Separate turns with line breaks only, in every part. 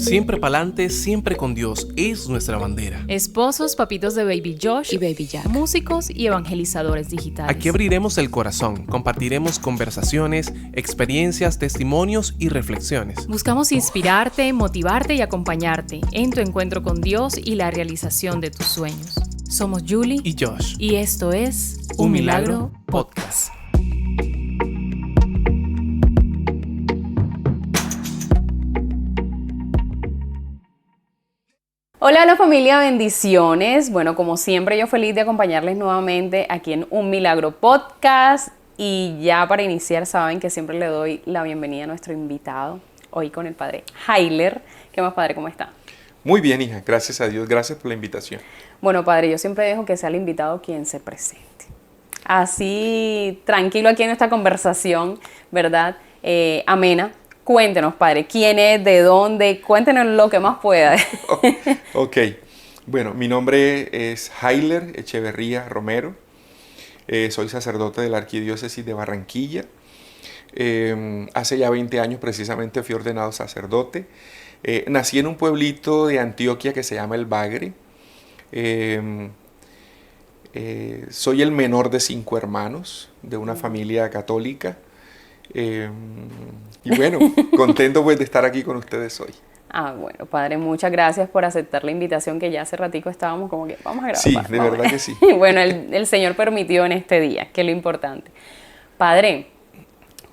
Siempre pa'lante, siempre con Dios es nuestra bandera.
Esposos, papitos de Baby Josh
y Baby Jack.
Músicos y evangelizadores digitales.
Aquí abriremos el corazón, compartiremos conversaciones, experiencias, testimonios y reflexiones.
Buscamos inspirarte, motivarte y acompañarte en tu encuentro con Dios y la realización de tus sueños. Somos Julie
Y Josh.
y esto es
Un Milagro Podcast.
Hola familia, bendiciones. Bueno, como siempre yo feliz de acompañarles nuevamente aquí en Un Milagro Podcast. Y ya para iniciar saben que siempre le doy la bienvenida a nuestro invitado, hoy con el padre Heiler. ¿Qué más, padre? ¿Cómo está?
Muy bien, hija, gracias a Dios, gracias por la invitación.
Bueno, padre, yo siempre dejo que sea el invitado quien se presente. Así, tranquilo aquí en esta conversación, ¿verdad? Amena. Cuéntenos, padre, quién es, de dónde, cuéntenos lo que más pueda.
Ok, bueno, mi nombre es Heiler Echeverría Romero, soy sacerdote de la Arquidiócesis de Barranquilla. Hace ya 20 años precisamente fui ordenado sacerdote. Nací en un pueblito de Antioquia que se llama El Bagre. Soy el menor de 5 hermanos de una familia católica. Y bueno, contento pues de estar aquí con ustedes hoy.
Bueno, padre, muchas gracias por aceptar la invitación, que ya hace ratico estábamos como que vamos a grabar.
Sí, de verdad que sí.
Bueno, el Señor permitió en este día, que es lo importante. Padre,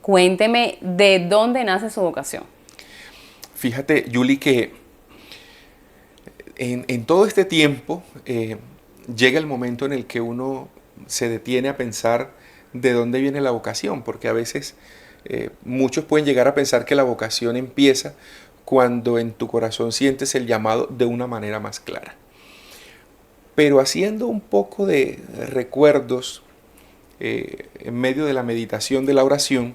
cuénteme de dónde nace su vocación.
Fíjate, Julie, que en todo este tiempo llega el momento en el que uno se detiene a pensar de dónde viene la vocación, porque a veces muchos pueden llegar a pensar que la vocación empieza cuando en tu corazón sientes el llamado de una manera más clara. Pero haciendo un poco de recuerdos en medio de la meditación de la oración,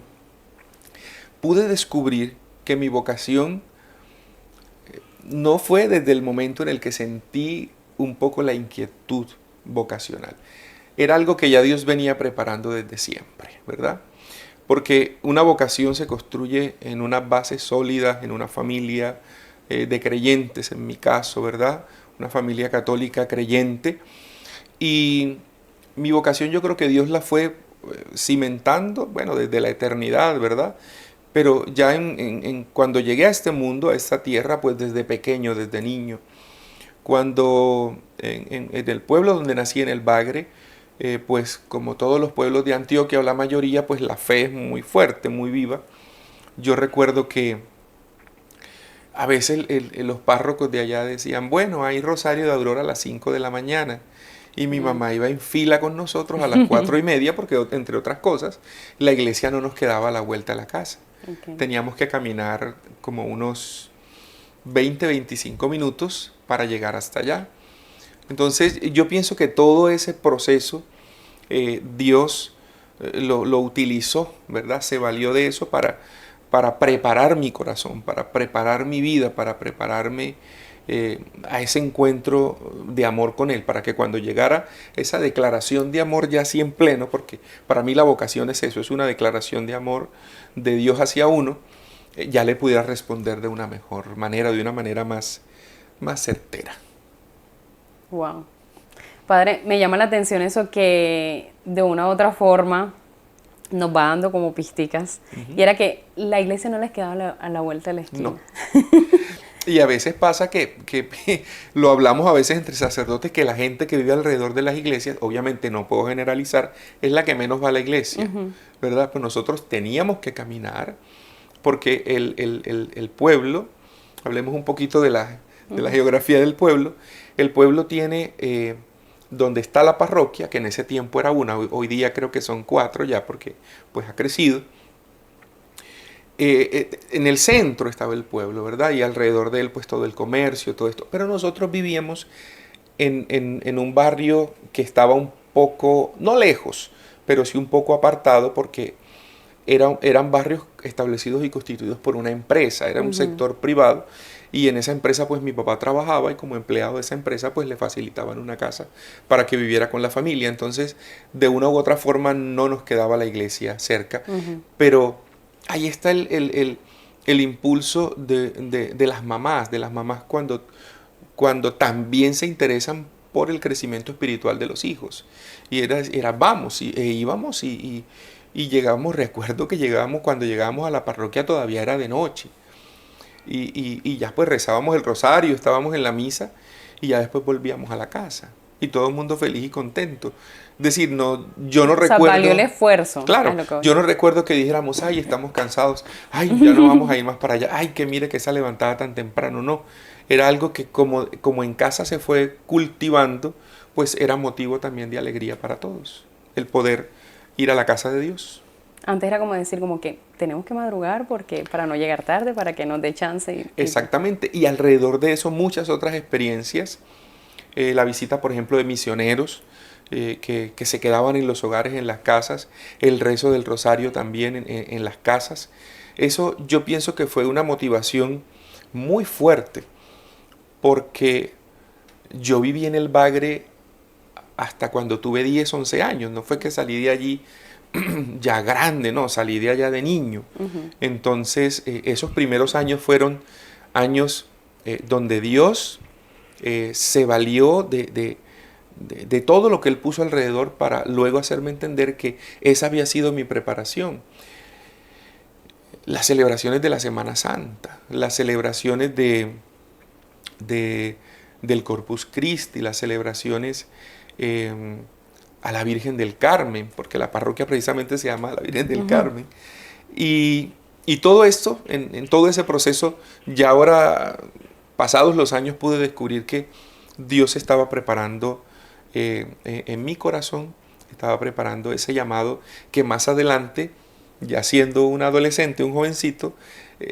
pude descubrir que mi vocación no fue desde el momento en el que sentí un poco la inquietud vocacional. Era algo que ya Dios venía preparando desde siempre, ¿verdad? Porque una vocación se construye en unas bases sólidas, en una familia de creyentes, en mi caso, ¿verdad? Una familia católica creyente. Y mi vocación yo creo que Dios la fue cimentando, bueno, desde la eternidad, ¿verdad? Pero ya cuando llegué a este mundo, a esta tierra, pues desde pequeño, desde niño, cuando en el pueblo donde nací, en el Bagre, pues como todos los pueblos de Antioquia o la mayoría, pues la fe es muy fuerte, muy viva. Yo recuerdo que a veces los párrocos de allá decían, bueno, hay rosario de Aurora a las 5 de la mañana. Y mi mamá iba en fila con nosotros a las 4:30 porque, entre otras cosas, la iglesia no nos quedaba a la vuelta a la casa. Okay. Teníamos que caminar como unos 20-25 minutos para llegar hasta allá. Entonces yo pienso que todo ese proceso Dios lo utilizó, ¿verdad? Se valió de eso para preparar mi corazón, para preparar mi vida, para prepararme a ese encuentro de amor con Él, para que cuando llegara esa declaración de amor ya así en pleno, porque para mí la vocación es eso, es una declaración de amor de Dios hacia uno, ya le pudiera responder de una mejor manera, de una manera más certera.
Wow. Padre, me llama la atención eso que de una u otra forma nos va dando como pisticas. Y era que la iglesia no les quedaba a la vuelta de la esquina.
No. Y a veces pasa que lo hablamos a veces entre sacerdotes, que la gente que vive alrededor de las iglesias, obviamente no puedo generalizar, es la que menos va a la iglesia, ¿verdad? Pues nosotros teníamos que caminar porque el pueblo, hablemos un poquito de la geografía del pueblo. El pueblo tiene donde está la parroquia, que en ese tiempo era una, hoy día creo que son 4 ya porque pues ha crecido. En el centro estaba el pueblo, ¿verdad? Y alrededor de él pues todo el comercio, todo esto. Pero nosotros vivíamos en un barrio que estaba un poco, no lejos, pero sí un poco apartado, porque eran barrios establecidos y constituidos por una empresa, era un sector privado. Y en esa empresa pues mi papá trabajaba, y como empleado de esa empresa pues le facilitaban una casa para que viviera con la familia. Entonces de una u otra forma no nos quedaba la iglesia cerca. Pero ahí está el el impulso de las mamás cuando también se interesan por el crecimiento espiritual de los hijos. Y era vamos, íbamos y llegamos, recuerdo que cuando llegábamos a la parroquia todavía era de noche. Y ya pues rezábamos el rosario, estábamos en la misa y ya después volvíamos a la casa. Y todo el mundo feliz y contento. Es decir, yo no recuerdo...
valió el esfuerzo.
Claro, yo no recuerdo que dijéramos, ay, estamos cansados, ay, ya no vamos a ir más para allá, ay, que mire que esa levantada tan temprano. No, era algo que como en casa se fue cultivando, pues era motivo también de alegría para todos, el poder ir a la casa de Dios.
Antes era como decir como que tenemos que madrugar porque para no llegar tarde, para que nos dé chance.
Exactamente, y alrededor de eso muchas otras experiencias. La visita, por ejemplo, de misioneros que se quedaban en los hogares, en las casas, el rezo del rosario también en las casas. Eso yo pienso que fue una motivación muy fuerte, porque yo viví en el Bagre hasta cuando tuve 10, 11 años. No fue que salí de allí ya grande, no, salí de allá de niño. Entonces, esos primeros años fueron años donde Dios se valió de todo lo que Él puso alrededor para luego hacerme entender que esa había sido mi preparación. Las celebraciones de la Semana Santa, las celebraciones del Corpus Christi, las celebraciones a la Virgen del Carmen, porque la parroquia precisamente se llama la Virgen del Carmen. Y todo esto, en todo ese proceso, ya ahora, pasados los años, pude descubrir que Dios estaba preparando en mi corazón, estaba preparando ese llamado que más adelante, ya siendo un adolescente, un jovencito,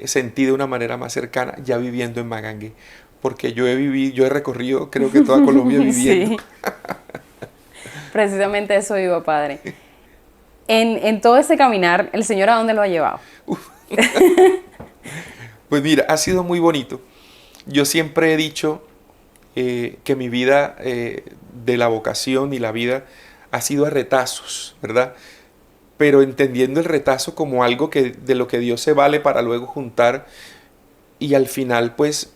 sentí de una manera más cercana, ya viviendo en Magangué. Porque yo he recorrido, creo que toda Colombia viviendo.
Sí. Precisamente eso iba, padre. En todo ese caminar, ¿el Señor a dónde lo ha llevado?
Pues mira, ha sido muy bonito. Yo siempre he dicho que mi vida de la vocación y la vida ha sido a retazos, ¿verdad? Pero entendiendo el retazo como algo de lo que Dios se vale para luego juntar y al final pues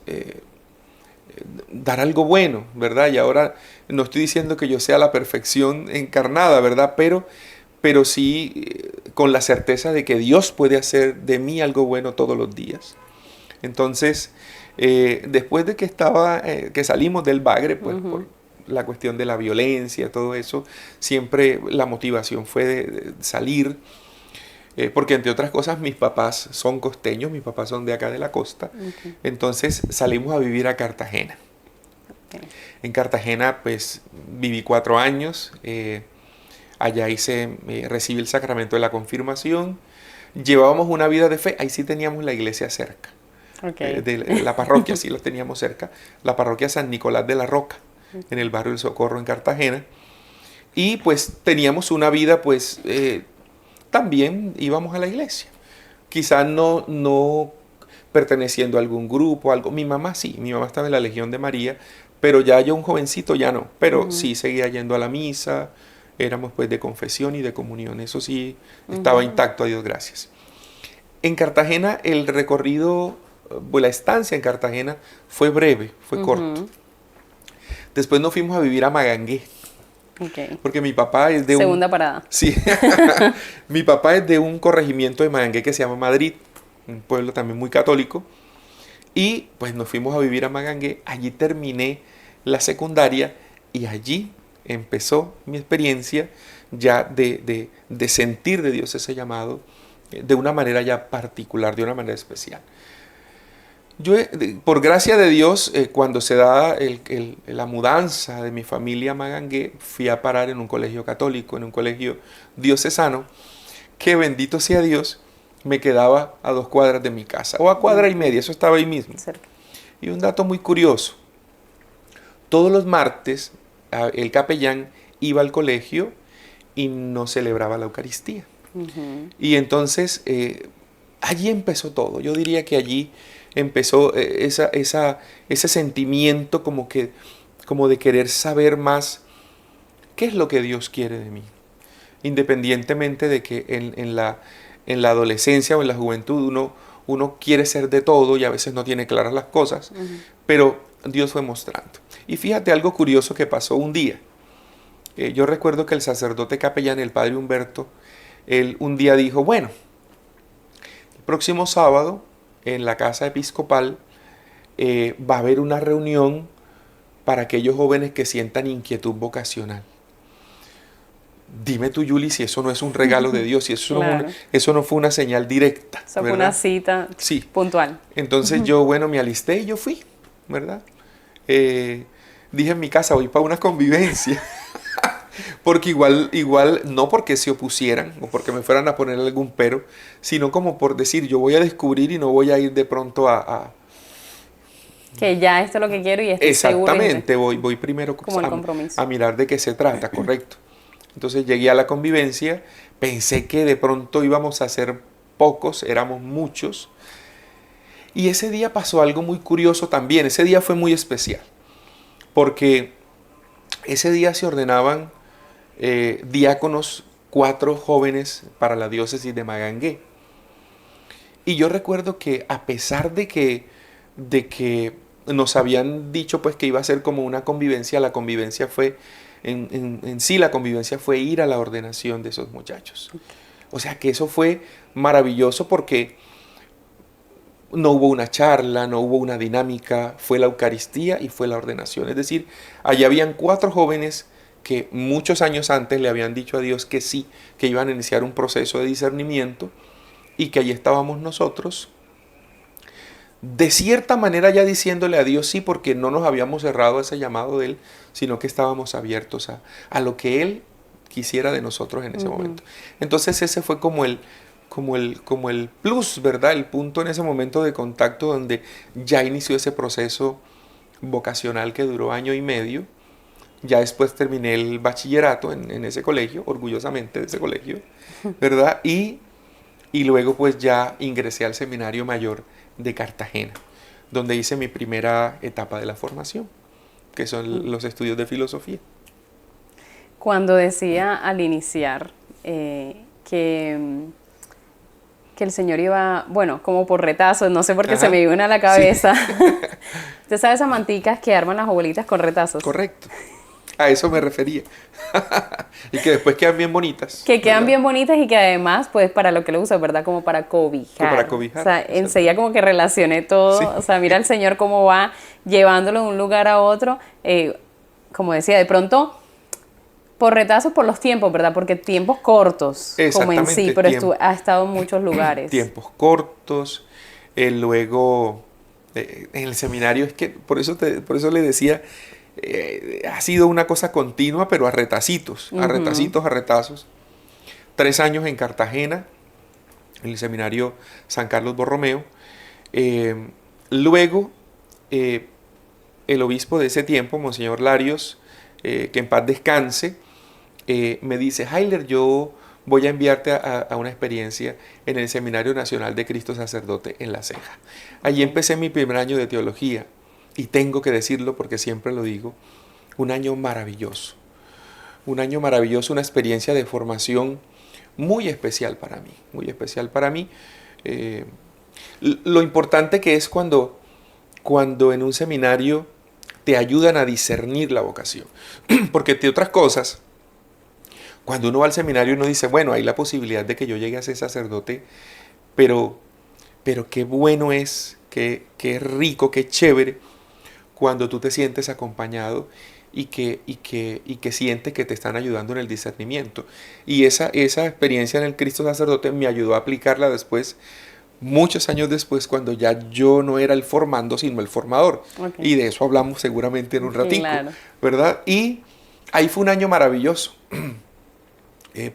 dar algo bueno, ¿verdad? Y ahora no estoy diciendo que yo sea la perfección encarnada, ¿verdad? Pero sí con la certeza de que Dios puede hacer de mí algo bueno todos los días. Entonces, después de que salimos del Bagre, pues por la cuestión de la violencia, todo eso, siempre la motivación fue de salir, porque entre otras cosas mis papás son costeños, mis papás son de acá de la costa, entonces salimos a vivir a Cartagena. En Cartagena pues viví 4 años, allá recibí el sacramento de la confirmación, llevábamos una vida de fe, ahí sí teníamos la iglesia cerca. De la parroquia, sí la teníamos cerca, la parroquia San Nicolás de la Roca, en el barrio del Socorro en Cartagena, y pues teníamos una vida pues también íbamos a la iglesia, quizás no perteneciendo a algún grupo, algo. Mi mamá sí, mi mamá estaba en la Legión de María, pero ya yo un jovencito ya no, pero sí seguía yendo a la misa, éramos pues de confesión y de comunión, eso sí estaba intacto, a Dios gracias. En Cartagena el recorrido, la estancia en Cartagena fue breve, fue corto. Después nos fuimos a vivir a Magangué. Porque mi papá es de
Segunda parada.
Sí. Mi papá es de un corregimiento de Magangué que se llama Madrid, un pueblo también muy católico. Y pues nos fuimos a vivir a Magangué. Allí terminé la secundaria y allí empezó mi experiencia ya de sentir de Dios ese llamado de una manera ya particular, de una manera especial. Yo, por gracia de Dios, cuando se da la mudanza de mi familia a Magangué, fui a parar en un colegio católico, en un colegio diocesano, que bendito sea Dios, me quedaba a 2 cuadras de mi casa, o a cuadra y media, eso estaba ahí mismo.
Cerca.
Y un dato muy curioso, todos los martes el capellán iba al colegio y nos celebraba la Eucaristía. Y entonces allí empezó todo, yo diría que allí empezó ese sentimiento como de querer saber más qué es lo que Dios quiere de mí. Independientemente de que en la adolescencia o en la juventud uno quiere ser de todo y a veces no tiene claras las cosas, pero Dios fue mostrando. Y fíjate algo curioso que pasó un día. Yo recuerdo que el sacerdote capellán, el padre Humberto, él un día dijo, bueno, el próximo sábado en la casa episcopal va a haber una reunión para aquellos jóvenes que sientan inquietud vocacional. Dime tú, Yuli, si eso no es un regalo de Dios, si eso,
Claro.
eso no fue una señal directa.
Eso fue
¿verdad?
una cita
Sí.
puntual.
Entonces yo, bueno, me alisté y yo fui, ¿verdad? Dije en mi casa, voy para una convivencia. Porque igual, no porque se opusieran o porque me fueran a poner algún pero, sino como por decir, yo voy a descubrir y no voy a ir de pronto a
Que ya esto es lo que quiero y estoy seguro.
exactamente, voy primero
Como el compromiso.
a mirar de qué se trata, correcto. Entonces llegué a la convivencia, pensé que de pronto íbamos a ser pocos, éramos muchos. Y ese día pasó algo muy curioso también, ese día fue muy especial, porque ese día se ordenaban diáconos 4 jóvenes para la diócesis de Magangué. Y yo recuerdo que a pesar de que nos habían dicho pues que iba a ser como una convivencia, la convivencia fue, en sí la convivencia fue ir a la ordenación de esos muchachos. O sea que eso fue maravilloso porque no hubo una charla, no hubo una dinámica, fue la Eucaristía y fue la ordenación. Es decir, allá habían 4 jóvenes que muchos años antes le habían dicho a Dios que sí, que iban a iniciar un proceso de discernimiento y que allí estábamos nosotros, de cierta manera ya diciéndole a Dios sí, porque no nos habíamos cerrado a ese llamado de Él, sino que estábamos abiertos a lo que Él quisiera de nosotros en ese momento. Entonces ese fue como el plus, ¿verdad? El punto en ese momento de contacto donde ya inició ese proceso vocacional que duró 1 año y medio. Ya después terminé el bachillerato en ese colegio, orgullosamente de ese colegio, ¿verdad? Y luego pues ya ingresé al Seminario Mayor de Cartagena, donde hice mi primera etapa de la formación, que son los estudios de filosofía.
Cuando decía al iniciar que el Señor iba, bueno, como por retazos, no sé por qué se me vino a la cabeza. Sí. ¿Usted sabe esas manticas que arman las abuelitas con retazos?
Correcto. A eso me refería. Y que después quedan bien bonitas.
Que quedan bien bonitas y que además, pues, para lo que lo usa, ¿verdad? Como para cobijar.
Como para cobijar.
O sea, enseguida como que relacioné todo. Sí. O sea, mira al Señor cómo va llevándolo de un lugar a otro. Como decía, de pronto, por retazos, por los tiempos, ¿verdad? Porque tiempos cortos, como en sí, pero ha estado en muchos lugares.
Tiempos cortos. Luego, en el seminario, es que por eso le decía... ha sido una cosa continua, pero a retacitos, a retazos. 3 años en Cartagena, en el seminario San Carlos Borromeo. Luego, el obispo de ese tiempo, Monseñor Larios, que en paz descanse, me dice, Heiler, yo voy a enviarte a una experiencia en el Seminario Nacional de Cristo Sacerdote en La Ceja. Allí empecé mi primer año de teología. Y tengo que decirlo porque siempre lo digo, un año maravilloso, una experiencia de formación muy especial para mí, muy especial para mí. Lo importante que es cuando en un seminario te ayudan a discernir la vocación, porque entre otras cosas, cuando uno va al seminario uno dice, bueno, hay la posibilidad de que yo llegue a ser sacerdote, pero qué bueno es, qué rico, qué chévere, cuando tú te sientes acompañado y que sientes que te están ayudando en el discernimiento. Y esa experiencia en el Cristo Sacerdote me ayudó a aplicarla después, muchos años después, cuando ya yo no era el formando, sino el formador. Okay. Y de eso hablamos seguramente en un ratico, claro. ¿Verdad? Y ahí fue un año maravilloso.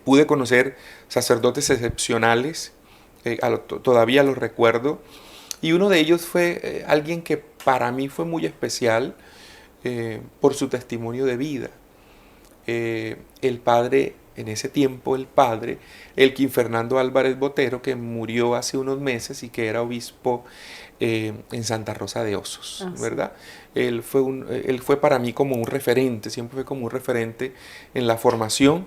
Pude conocer sacerdotes excepcionales, todavía los recuerdo. Y uno de ellos fue alguien que para mí fue muy especial por su testimonio de vida. El padre, en ese tiempo Elkin Fernando Álvarez Botero, que murió hace unos meses y que era obispo en Santa Rosa de Osos, ¿verdad? Él fue para mí como un referente, siempre fue como un referente en la formación.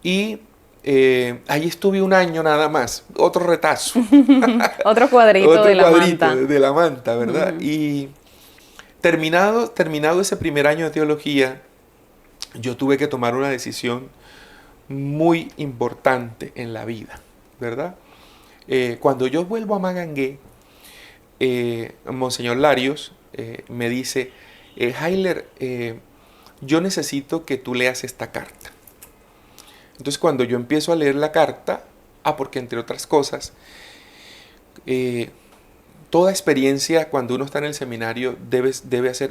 Y ahí estuve un año nada más, otro retazo.
Otro cuadrito
Otro
de la
cuadrito
manta.
de la manta, ¿verdad? Y terminado ese primer año de teología, yo tuve que tomar una decisión muy importante en la vida, ¿verdad? Cuando yo vuelvo a Magangué, Monseñor Larios me dice, Heiler, yo necesito que tú leas esta carta. Entonces cuando yo empiezo a leer la carta, porque entre otras cosas, toda experiencia cuando uno está en el seminario debe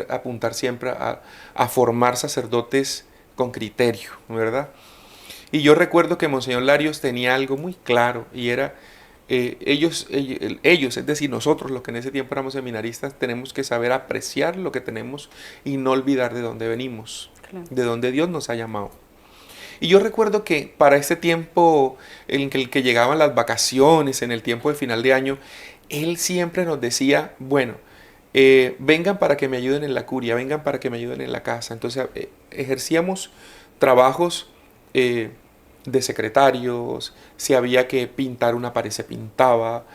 apuntar siempre a formar sacerdotes con criterio, ¿verdad? Y yo recuerdo que Monseñor Larios tenía algo muy claro y era, ellos, es decir, nosotros los que en ese tiempo éramos seminaristas, tenemos que saber apreciar lo que tenemos y no olvidar de dónde venimos,
Claro.
de dónde Dios nos ha llamado. Y yo recuerdo que para ese tiempo en el que llegaban las vacaciones, en el tiempo de final de año, él siempre nos decía, bueno, vengan para que me ayuden en la curia, vengan para que me ayuden en la casa. Entonces ejercíamos trabajos de secretarios, si había que pintar una pared se pintaba.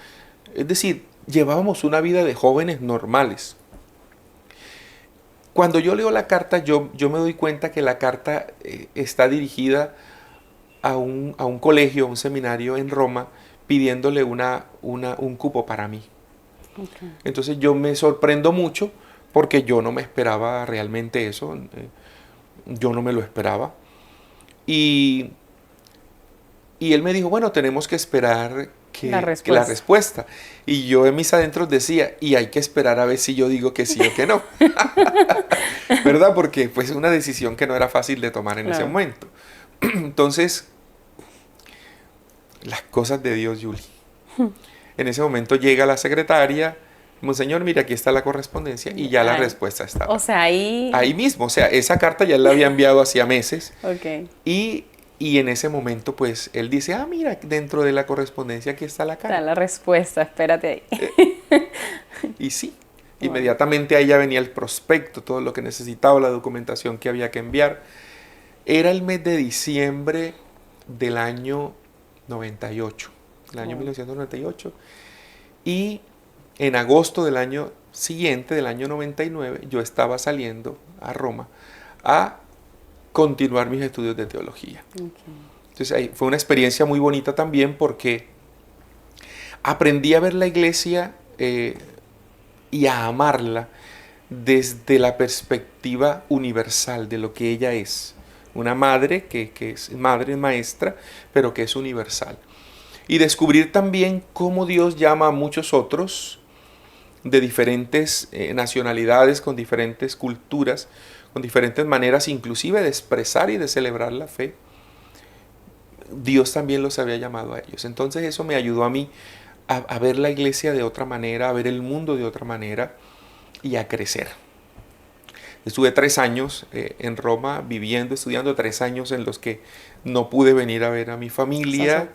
Es decir, llevábamos una vida de jóvenes normales. Cuando yo leo la carta, yo me doy cuenta que la carta está dirigida a un colegio, a un seminario en Roma, pidiéndole un cupo para mí.
Okay.
Entonces yo me sorprendo mucho porque yo no me esperaba realmente eso. Yo no me lo esperaba. Y él me dijo, bueno, tenemos que esperar que la respuesta. Y yo en mis adentros decía, y hay que esperar a ver si yo digo que sí o que no. ¿Verdad? Porque pues es una decisión que no era fácil de tomar en ese momento. Entonces, las cosas de Dios, Yuli. En ese momento llega la secretaria, Monseñor, mira, aquí está la correspondencia, y ya la respuesta estaba.
O sea,
ahí mismo, o sea, esa carta ya la había enviado hacía meses.
Okay.
Y en ese momento, pues, él dice, mira, dentro de la correspondencia aquí está la carta.
Está la respuesta, espérate ahí.
Y sí, inmediatamente ahí ya venía el prospecto, todo lo que necesitaba, la documentación que había que enviar. Era el mes de diciembre del año 98, el año 1998. Y en agosto del año siguiente, del año 99, yo estaba saliendo a Roma a continuar mis estudios de teología.
Okay.
Entonces ahí fue una experiencia muy bonita también porque aprendí a ver la iglesia y a amarla desde la perspectiva universal de lo que ella es. Una madre que es madre maestra, pero que es universal. Y descubrir también cómo Dios llama a muchos otros de diferentes nacionalidades, con diferentes culturas, con diferentes maneras inclusive de expresar y de celebrar la fe. Dios también los había llamado a ellos. Entonces eso me ayudó a mí a ver la iglesia de otra manera, a ver el mundo de otra manera y a crecer. Estuve 3 años en Roma viviendo, estudiando, 3 años en los que no pude venir a ver a mi familia.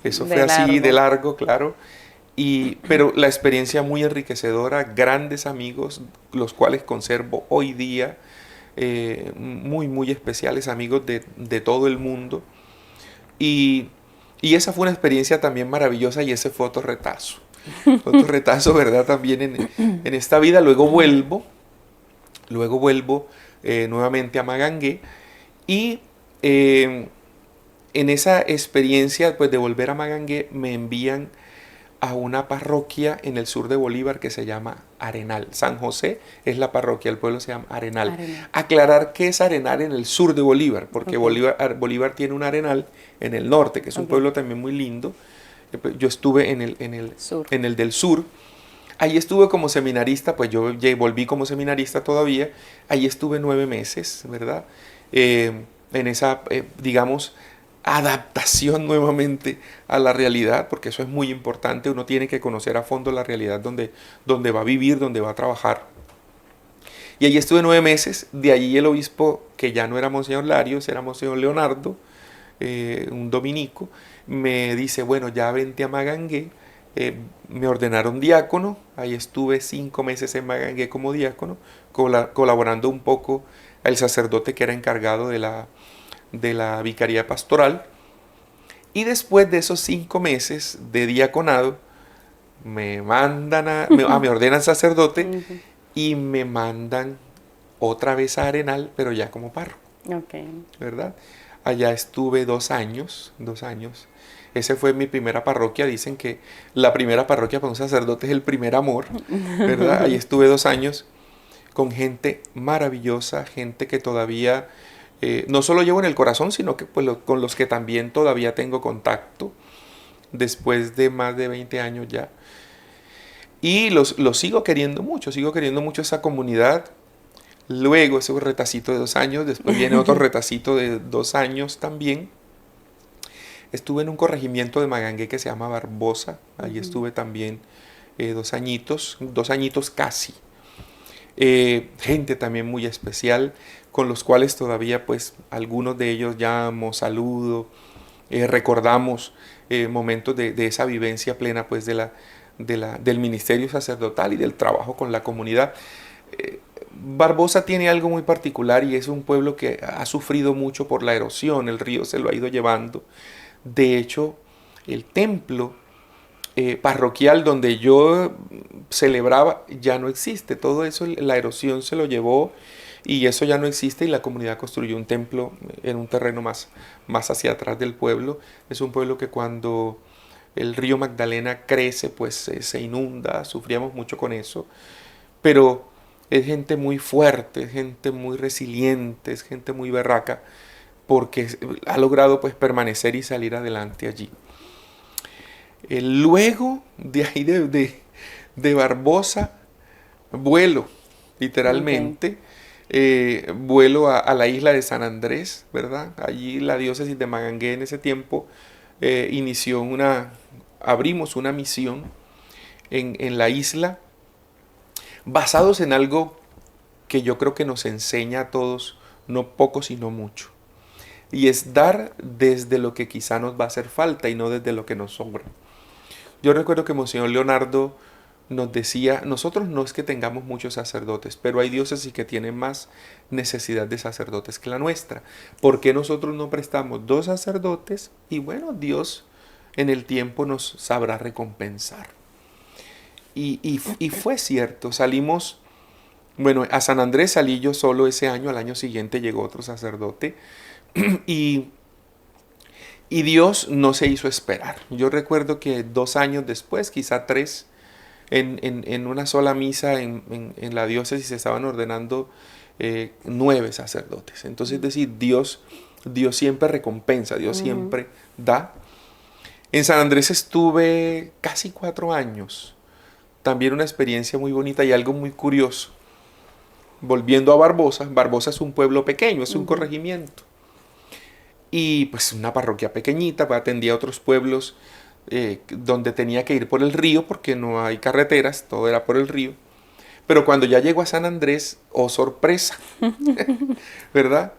Eso fue así de largo, claro. Pero la experiencia muy enriquecedora, grandes amigos, los cuales conservo hoy día, muy, muy especiales, amigos de todo el mundo. Y esa fue una experiencia también maravillosa y ese fue otro retazo. Otro retazo, ¿verdad? También en esta vida. Luego vuelvo nuevamente a Magangué y en esa experiencia pues, de volver a Magangué me envían a una parroquia en el sur de Bolívar que se llama Arenal. San José es la parroquia, el pueblo se llama Arenal. Aclarar qué es Arenal en el sur de Bolívar, porque Bolívar tiene un Arenal en el norte, que es un pueblo también muy lindo. Yo estuve en el del sur. Ahí estuve como seminarista, pues yo volví como seminarista todavía. Ahí estuve 9 meses, ¿verdad? En esa, digamos, adaptación nuevamente a la realidad, porque eso es muy importante. Uno tiene que conocer a fondo la realidad donde va a vivir, donde va a trabajar. Y allí estuve 9 meses. De allí el obispo, que ya no era Monseñor Larios, era Monseñor Leonardo, un dominico, me dice, bueno, ya vente a Magangué. Me ordenaron diácono. Ahí estuve 5 meses en Magangué como diácono, colaborando un poco al sacerdote que era encargado de la vicaría pastoral. Y después de esos 5 meses de diaconado, me ordenan sacerdote y me mandan otra vez a Arenal, pero ya como párroco, ¿verdad? Allá estuve 2 años. Esa fue mi primera parroquia. Dicen que la primera parroquia para un sacerdote es el primer amor, ¿verdad? Ahí estuve 2 años con gente maravillosa, gente que todavía no solo llevo en el corazón, sino que pues, con los que también todavía tengo contacto después de más de 20 años ya. Y los sigo queriendo mucho esa comunidad. Luego ese retacito de 2 años, después viene otro retacito de 2 años también. Estuve en un corregimiento de Magangué que se llama Barbosa. Allí estuve también 2 añitos casi. Gente también muy especial, con los cuales todavía pues algunos de ellos llamo, saludo, recordamos momentos de esa vivencia plena pues del ministerio sacerdotal y del trabajo con la comunidad. Barbosa tiene algo muy particular y es un pueblo que ha sufrido mucho por la erosión, el río se lo ha ido llevando. De hecho, el templo parroquial donde yo celebraba ya no existe. Todo eso, la erosión se lo llevó y eso ya no existe y la comunidad construyó un templo en un terreno más hacia atrás del pueblo. Es un pueblo que cuando el río Magdalena crece, pues se inunda, sufríamos mucho con eso. Pero es gente muy fuerte, es gente muy resiliente, es gente muy berraca porque ha logrado pues permanecer y salir adelante allí. Luego de ahí de Barbosa, vuelo, literalmente, vuelo a la isla de San Andrés, ¿verdad? Allí la diócesis de Magangué en ese tiempo abrimos una misión en la isla, basados en algo que yo creo que nos enseña a todos, no poco sino mucho. Y es dar desde lo que quizá nos va a hacer falta y no desde lo que nos sobra. Yo recuerdo que Monseñor Leonardo nos decía, nosotros no es que tengamos muchos sacerdotes, pero hay diócesis que tienen más necesidad de sacerdotes que la nuestra. ¿Por qué nosotros no prestamos 2 sacerdotes? Y bueno, Dios en el tiempo nos sabrá recompensar. Y fue cierto, salimos, bueno, a San Andrés salí yo solo ese año, al año siguiente llegó otro sacerdote y Dios no se hizo esperar. Yo recuerdo que 2 años después, quizá 3, en una sola misa en la diócesis se estaban ordenando 9 sacerdotes. Entonces, es decir, Dios siempre recompensa, Dios siempre da. En San Andrés estuve casi 4 años. También una experiencia muy bonita y algo muy curioso. Volviendo a Barbosa, Barbosa es un pueblo pequeño, es un corregimiento. Y pues una parroquia pequeñita, pues atendía a otros pueblos donde tenía que ir por el río porque no hay carreteras, todo era por el río. Pero cuando ya llego a San Andrés, oh sorpresa, ¿verdad?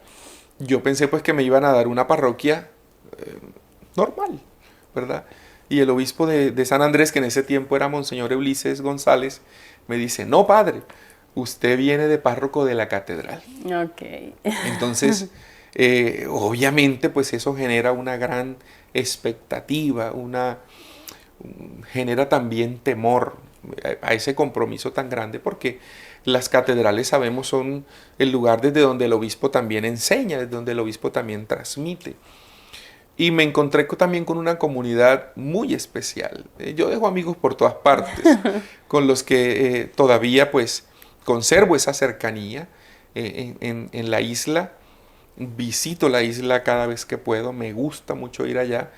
Yo pensé pues que me iban a dar una parroquia normal, ¿verdad? Y el obispo de San Andrés, que en ese tiempo era Monseñor Ulises González, me dice, no padre, usted viene de párroco de la catedral.
Ok.
Entonces, obviamente, pues eso genera una gran expectativa, genera también temor a ese compromiso tan grande, porque las catedrales, sabemos, son el lugar desde donde el obispo también enseña, desde donde el obispo también transmite. Y me encontré también con una comunidad muy especial. Yo dejo amigos por todas partes, con los que todavía pues conservo esa cercanía en la isla. Visito la isla cada vez que puedo, me gusta mucho ir allá.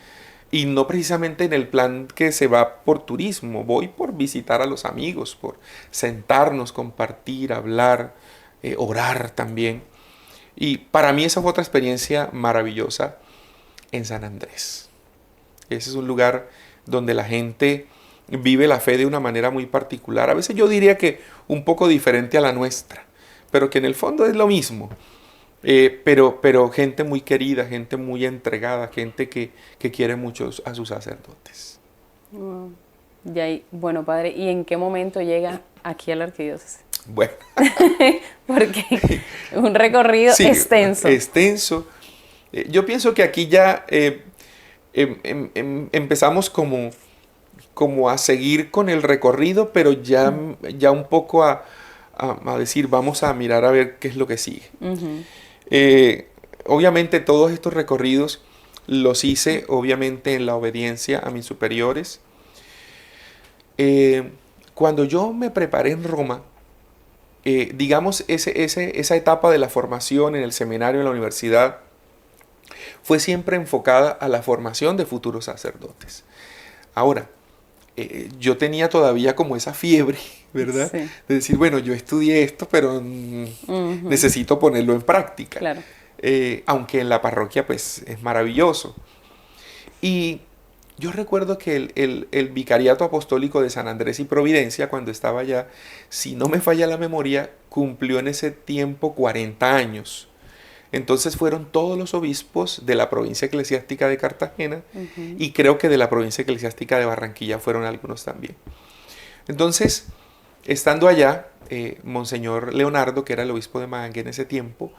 Y no precisamente en el plan que se va por turismo, voy por visitar a los amigos, por sentarnos, compartir, hablar, orar también. Y para mí esa fue otra experiencia maravillosa en San Andrés. Ese es un lugar donde la gente vive la fe de una manera muy particular. A veces yo diría que un poco diferente a la nuestra, pero que en el fondo es lo mismo. Pero gente muy querida, gente muy entregada, gente que quiere mucho a sus sacerdotes.
Wow. Bueno, padre, ¿y en qué momento llega aquí a la arquidiócesis?
Bueno.
Porque un recorrido
sí,
extenso.
Extenso. Yo pienso que aquí ya empezamos como a seguir con el recorrido, pero ya un poco a decir, vamos a mirar a ver qué es lo que sigue. Obviamente todos estos recorridos los hice, obviamente, en la obediencia a mis superiores. Cuando yo me preparé en Roma, digamos, esa etapa de la formación en el seminario, en la universidad, fue siempre enfocada a la formación de futuros sacerdotes. Ahora, yo tenía todavía como esa fiebre, ¿verdad?
Sí.
De decir, bueno, yo estudié esto, pero necesito ponerlo en práctica.
Claro.
Aunque en la parroquia, pues, es maravilloso. Y yo recuerdo que el Vicariato Apostólico de San Andrés y Providencia, cuando estaba allá, si no me falla la memoria, cumplió en ese tiempo 40 años. Entonces fueron todos los obispos de la provincia eclesiástica de Cartagena y creo que de la provincia eclesiástica de Barranquilla fueron algunos también. Entonces, estando allá, Monseñor Leonardo, que era el obispo de Magangué en ese tiempo,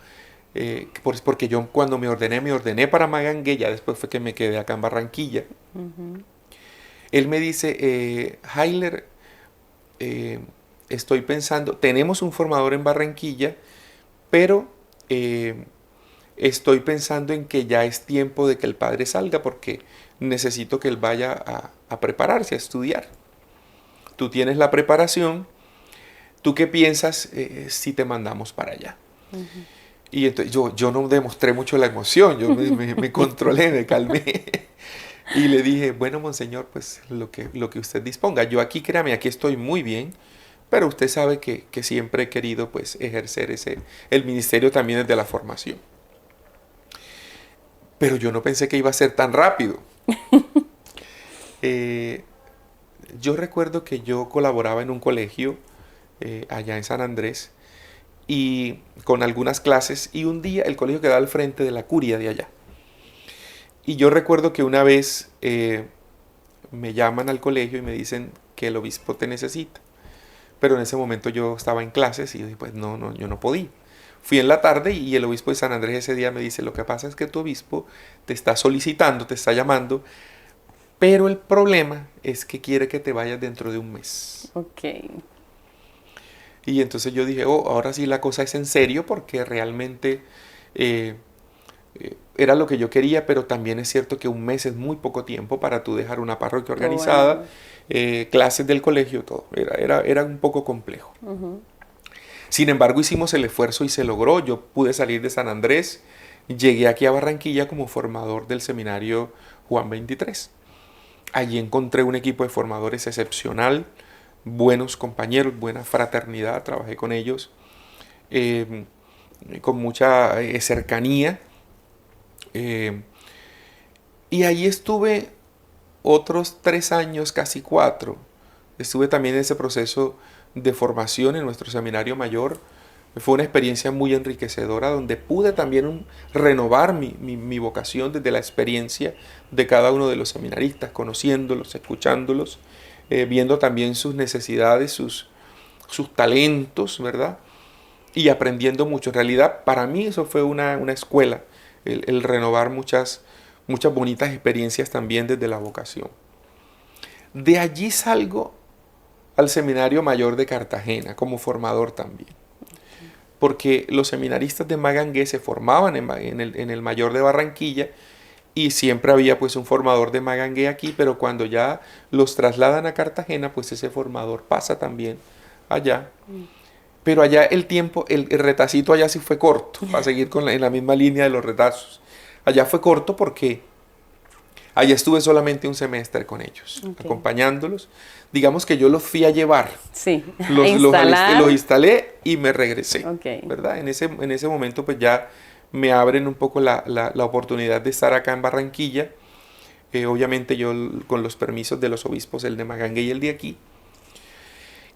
porque yo cuando me ordené para Magangué, ya después fue que me quedé acá en Barranquilla. Él me dice, Heiler, estoy pensando, tenemos un formador en Barranquilla, pero estoy pensando en que ya es tiempo de que el padre salga porque necesito que él vaya a prepararse, a estudiar. Tú tienes la preparación, ¿tú qué piensas si te mandamos para allá? Y entonces yo no demostré mucho la emoción, yo me controlé, me calmé. Y le dije, bueno, monseñor, pues lo que usted disponga. Yo aquí, créame, aquí estoy muy bien, pero usted sabe que siempre he querido pues ejercer el ministerio también desde la formación. Pero yo no pensé que iba a ser tan rápido. Yo recuerdo que yo colaboraba en un colegio allá en San Andrés y con algunas clases, y un día el colegio quedaba al frente de la curia de allá. Y yo recuerdo que una vez me llaman al colegio y me dicen que el obispo te necesita. Pero en ese momento yo estaba en clases y yo dije, pues no, yo no podía. Fui en la tarde y el obispo de San Andrés ese día me dice, lo que pasa es que tu obispo te está solicitando, te está llamando, pero el problema es que quiere que te vayas dentro de un mes.
Ok.
Y entonces yo dije, ahora sí la cosa es en serio porque realmente era lo que yo quería, pero también es cierto que un mes es muy poco tiempo para tú dejar una parroquia organizada, clases del colegio, todo. Era un poco complejo. Sin embargo, hicimos el esfuerzo y se logró. Yo pude salir de San Andrés, llegué aquí a Barranquilla como formador del seminario Juan 23. Allí encontré un equipo de formadores excepcional, buenos compañeros, buena fraternidad, trabajé con ellos con mucha cercanía. Y allí estuve otros 3 años, casi 4. Estuve también en ese proceso de formación en nuestro seminario mayor. Fue una experiencia muy enriquecedora donde pude también renovar mi vocación desde la experiencia de cada uno de los seminaristas, conociéndolos, escuchándolos, viendo también sus necesidades, sus talentos, ¿verdad? Y aprendiendo mucho. En realidad, para mí eso fue una escuela, el renovar muchas bonitas experiencias también desde la vocación. De allí salgo al Seminario Mayor de Cartagena como formador también. Porque los seminaristas de Magangué se formaban en el Mayor de Barranquilla y siempre había pues un formador de Magangué aquí, pero cuando ya los trasladan a Cartagena, pues ese formador pasa también allá. Pero allá el tiempo, el retacito allá sí fue corto, para seguir en la misma línea de los retazos. Allá fue corto porque allá estuve solamente un semestre con ellos, acompañándolos. Digamos que yo los fui a llevar.
Sí,
los instalé y me regresé.
Okay.
¿Verdad? En ese momento pues ya me abren un poco la oportunidad de estar acá en Barranquilla. Obviamente yo con los permisos de los obispos, el de Magangué y el de aquí.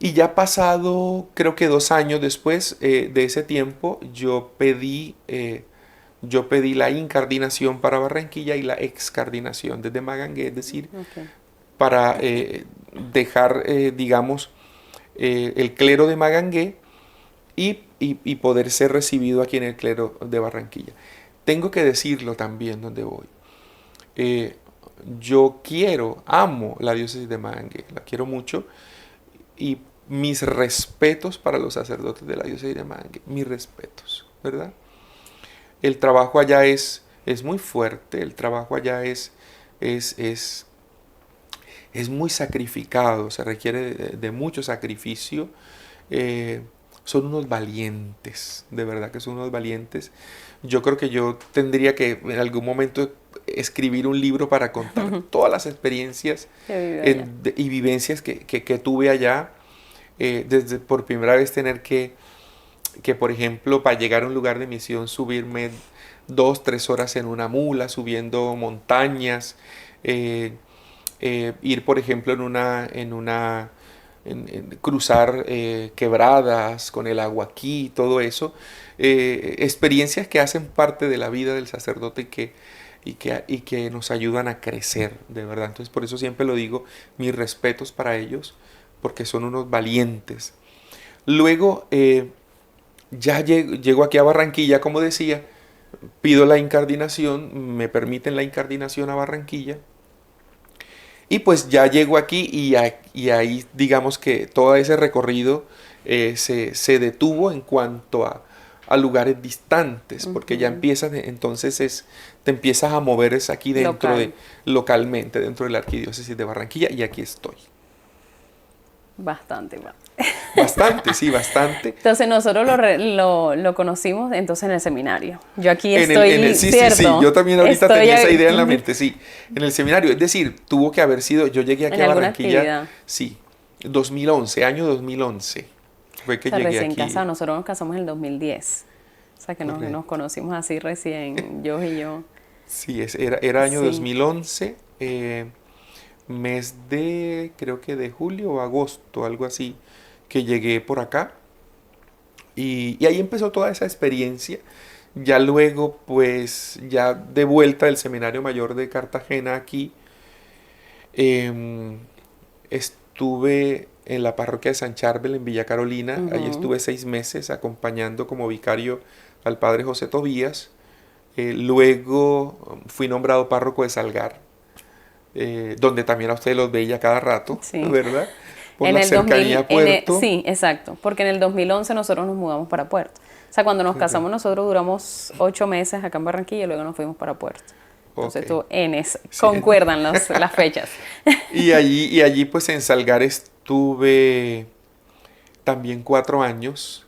Y ya pasado, creo que 2 años después de ese tiempo, yo pedí la incardinación para Barranquilla y la excardinación desde Magangué, es decir, para dejar, digamos, el clero de Magangué y poder ser recibido aquí en el clero de Barranquilla. Tengo que decirlo también donde voy. yo amo la diócesis de Mangue, la quiero mucho, y mis respetos para los sacerdotes de la diócesis de Mangue, mis respetos, ¿verdad? El trabajo allá es muy fuerte, el trabajo allá es muy sacrificado, se requiere de mucho sacrificio. Son unos valientes, de verdad que son unos valientes. Yo creo que yo tendría que en algún momento escribir un libro para contar todas las experiencias y vivencias que tuve allá. Desde por primera vez tener que, por ejemplo, para llegar a un lugar de misión, subirme 2-3 horas en una mula, subiendo montañas, ir, por ejemplo, cruzar quebradas con el agua aquí, todo eso. Experiencias que hacen parte de la vida del sacerdote y que nos ayudan a crecer, de verdad. Entonces, por eso siempre lo digo, mis respetos para ellos, porque son unos valientes. Luego, ya llego aquí a Barranquilla, como decía, pido la incardinación, me permiten la incardinación a Barranquilla, y pues ya llego aquí y ahí digamos que todo ese recorrido se detuvo en cuanto a lugares distantes, porque ya empiezas, entonces te empiezas a mover aquí dentro localmente, dentro de la arquidiócesis de Barranquilla, y aquí estoy.
Bastante.
Bastante, sí, bastante.
Entonces nosotros lo conocimos entonces en el seminario. Yo aquí estoy, ¿cierto?
Sí, yo también ahorita tenía esa idea en la mente, sí. En el seminario, es decir, tuvo que haber sido, yo llegué aquí a Barranquilla,
actividad.
Sí, 2011, año 2011 fue que llegué
recién
aquí.
casado, nosotros nos casamos en el 2010. O sea que nos conocimos así recién, yo y yo.
Sí, era año 2011, mes de, creo que de julio o agosto, algo así, que llegué por acá. Y ahí empezó toda esa experiencia. Ya luego, pues, ya de vuelta del Seminario Mayor de Cartagena aquí, estuve en la parroquia de San Charbel, en Villa Carolina. Ahí estuve 6 meses acompañando como vicario al padre José Tobías. Luego fui nombrado párroco de Salgar, donde también a ustedes los veía cada rato, sí, ¿verdad? Por la cercanía a Puerto.
Sí, exacto, porque en el 2011 nosotros nos mudamos para Puerto. O sea, cuando nos casamos nosotros duramos 8 meses acá en Barranquilla y luego nos fuimos para Puerto. Entonces concuerdan las fechas.
Y allí pues en Salgar estuve también 4 años,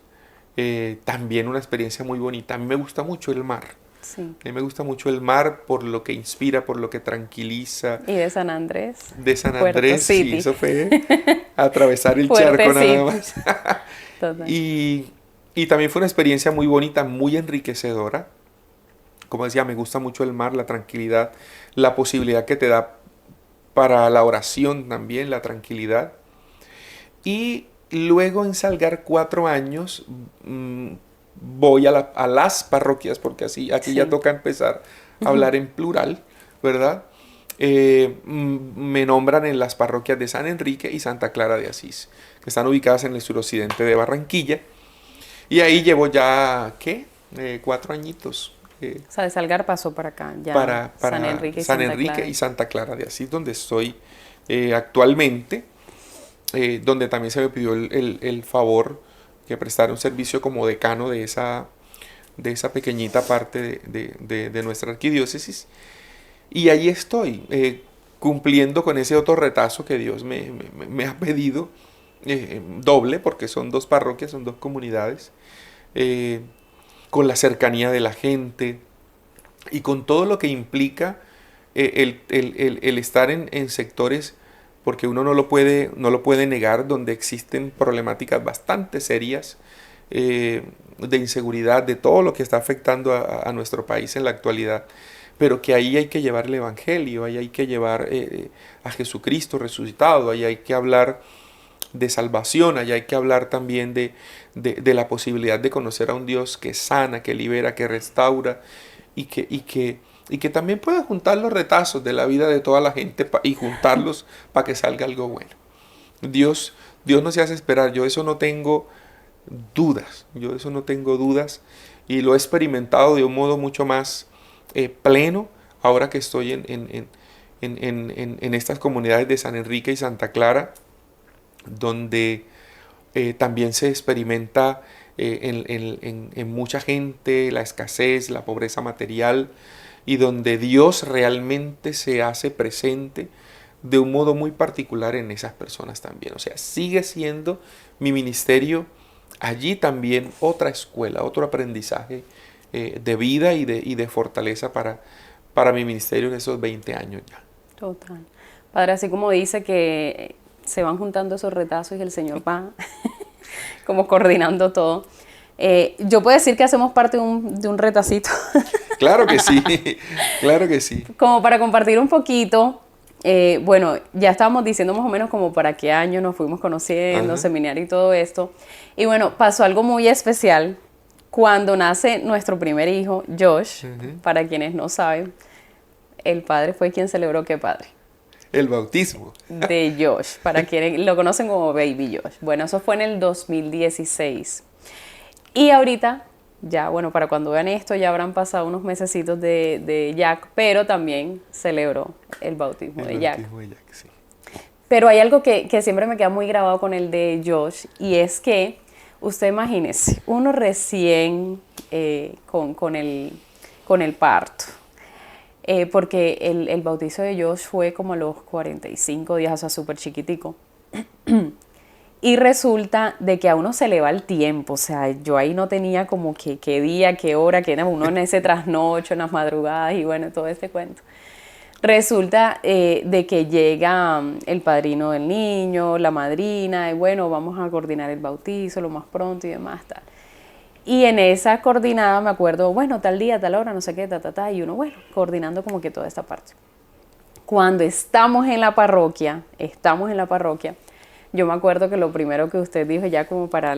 también una experiencia muy bonita. A mí me gusta mucho el mar.
Sí.
A mí me gusta mucho el mar por lo que inspira, por lo que tranquiliza.
Y de San Andrés.
De San Andrés, sí, eso fue atravesar el charco nada más.
Total.
Y también fue una experiencia muy bonita, muy enriquecedora. Como decía, me gusta mucho el mar, la tranquilidad, la posibilidad que te da para la oración también, la tranquilidad. Y luego en Salgar 4 años... voy a las parroquias, porque aquí ya toca empezar a hablar en plural, ¿verdad? Me nombran en las parroquias de San Enrique y Santa Clara de Asís, que están ubicadas en el suroccidente de Barranquilla. Y ahí llevo ya, 4 añitos.
O sea, de Salgar pasó para acá, ya
para
San Enrique
y Santa Clara de Asís, donde estoy actualmente, donde también se me pidió el favor que prestar un servicio como decano de esa pequeñita parte de nuestra arquidiócesis. Y ahí estoy, cumpliendo con ese otro retazo que Dios me ha pedido, doble, porque son 2 parroquias, son 2 comunidades, con la cercanía de la gente y con todo lo que implica el estar en sectores, porque uno no lo puede negar, donde existen problemáticas bastante serias de inseguridad, de todo lo que está afectando a nuestro país en la actualidad, pero que ahí hay que llevar el Evangelio, ahí hay que llevar a Jesucristo resucitado, ahí hay que hablar de salvación, ahí hay que hablar también de la posibilidad de conocer a un Dios que sana, que libera, que restaura, y que también puede juntar los retazos de la vida de toda la gente y juntarlos para que salga algo bueno. Dios no se hace esperar, yo de eso no tengo dudas, y lo he experimentado de un modo mucho más pleno ahora que estoy en estas comunidades de San Enrique y Santa Clara, donde también se experimenta en mucha gente la escasez, la pobreza material, y donde Dios realmente se hace presente de un modo muy particular en esas personas también. O sea, sigue siendo mi ministerio allí también otra escuela, otro aprendizaje de vida y de fortaleza para mi ministerio en esos 20 años ya.
Total. Padre, así como dice que se van juntando esos retazos y el Señor va como coordinando todo. Yo puedo decir que hacemos parte de un retacito.
Claro que sí, claro que sí.
Como para compartir un poquito, bueno, ya estábamos diciendo más o menos como para qué año nos fuimos conociendo,
Ajá.
seminario y todo esto. Y bueno, pasó algo muy especial cuando nace nuestro primer hijo, Josh. Para quienes no saben, el padre fue quien celebró, ¿qué padre?
El bautismo.
De Josh, para quienes lo conocen como Baby Josh. Bueno, eso fue en el 2016. Y ahorita, ya, bueno, para cuando vean esto, ya habrán pasado unos mesecitos de Jack, pero también celebró el bautismo de Jack.
bautismo de Jack, sí.
Pero hay algo que siempre me queda muy grabado con el de Josh, y es que, usted imagínese, uno recién con el parto, porque el bautizo de Josh fue como a los 45 días, o sea, súper chiquitico. Y resulta de que a uno se le va el tiempo, o sea, yo ahí no tenía como que qué día, qué hora, que era uno en ese trasnocho, en las madrugadas y bueno, todo este cuento. Resulta de que llega el padrino del niño, la madrina, y bueno, vamos a coordinar el bautizo lo más pronto y demás, tal. Y en esa coordinada me acuerdo, bueno, tal día, tal hora, no sé qué, y uno, bueno, coordinando como que toda esta parte. Cuando estamos en la parroquia, yo me acuerdo que lo primero que usted dijo ya como para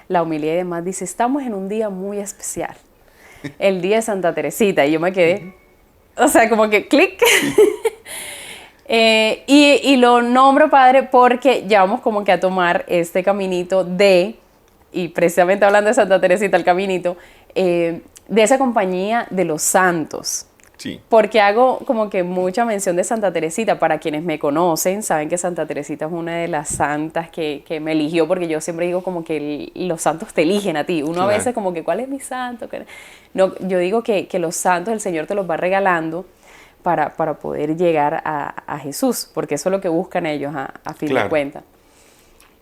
la homilía y demás, dice, estamos en un día muy especial, el día de Santa Teresita, y yo me quedé, o sea, como que clic. Y lo nombro, padre, porque ya vamos como que a tomar este caminito y precisamente hablando de Santa Teresita, el caminito, de esa compañía de los santos.
Sí.
Porque hago como que mucha mención de Santa Teresita. Para quienes me conocen, saben que Santa Teresita es una de las santas que me eligió, porque yo siempre digo como que los santos te eligen a ti. Uno
Claro.
a veces como que, ¿cuál es mi santo? No, yo digo que los santos el Señor te los va regalando para poder llegar a Jesús, porque eso es lo que buscan ellos a fin
Claro.
de cuentas.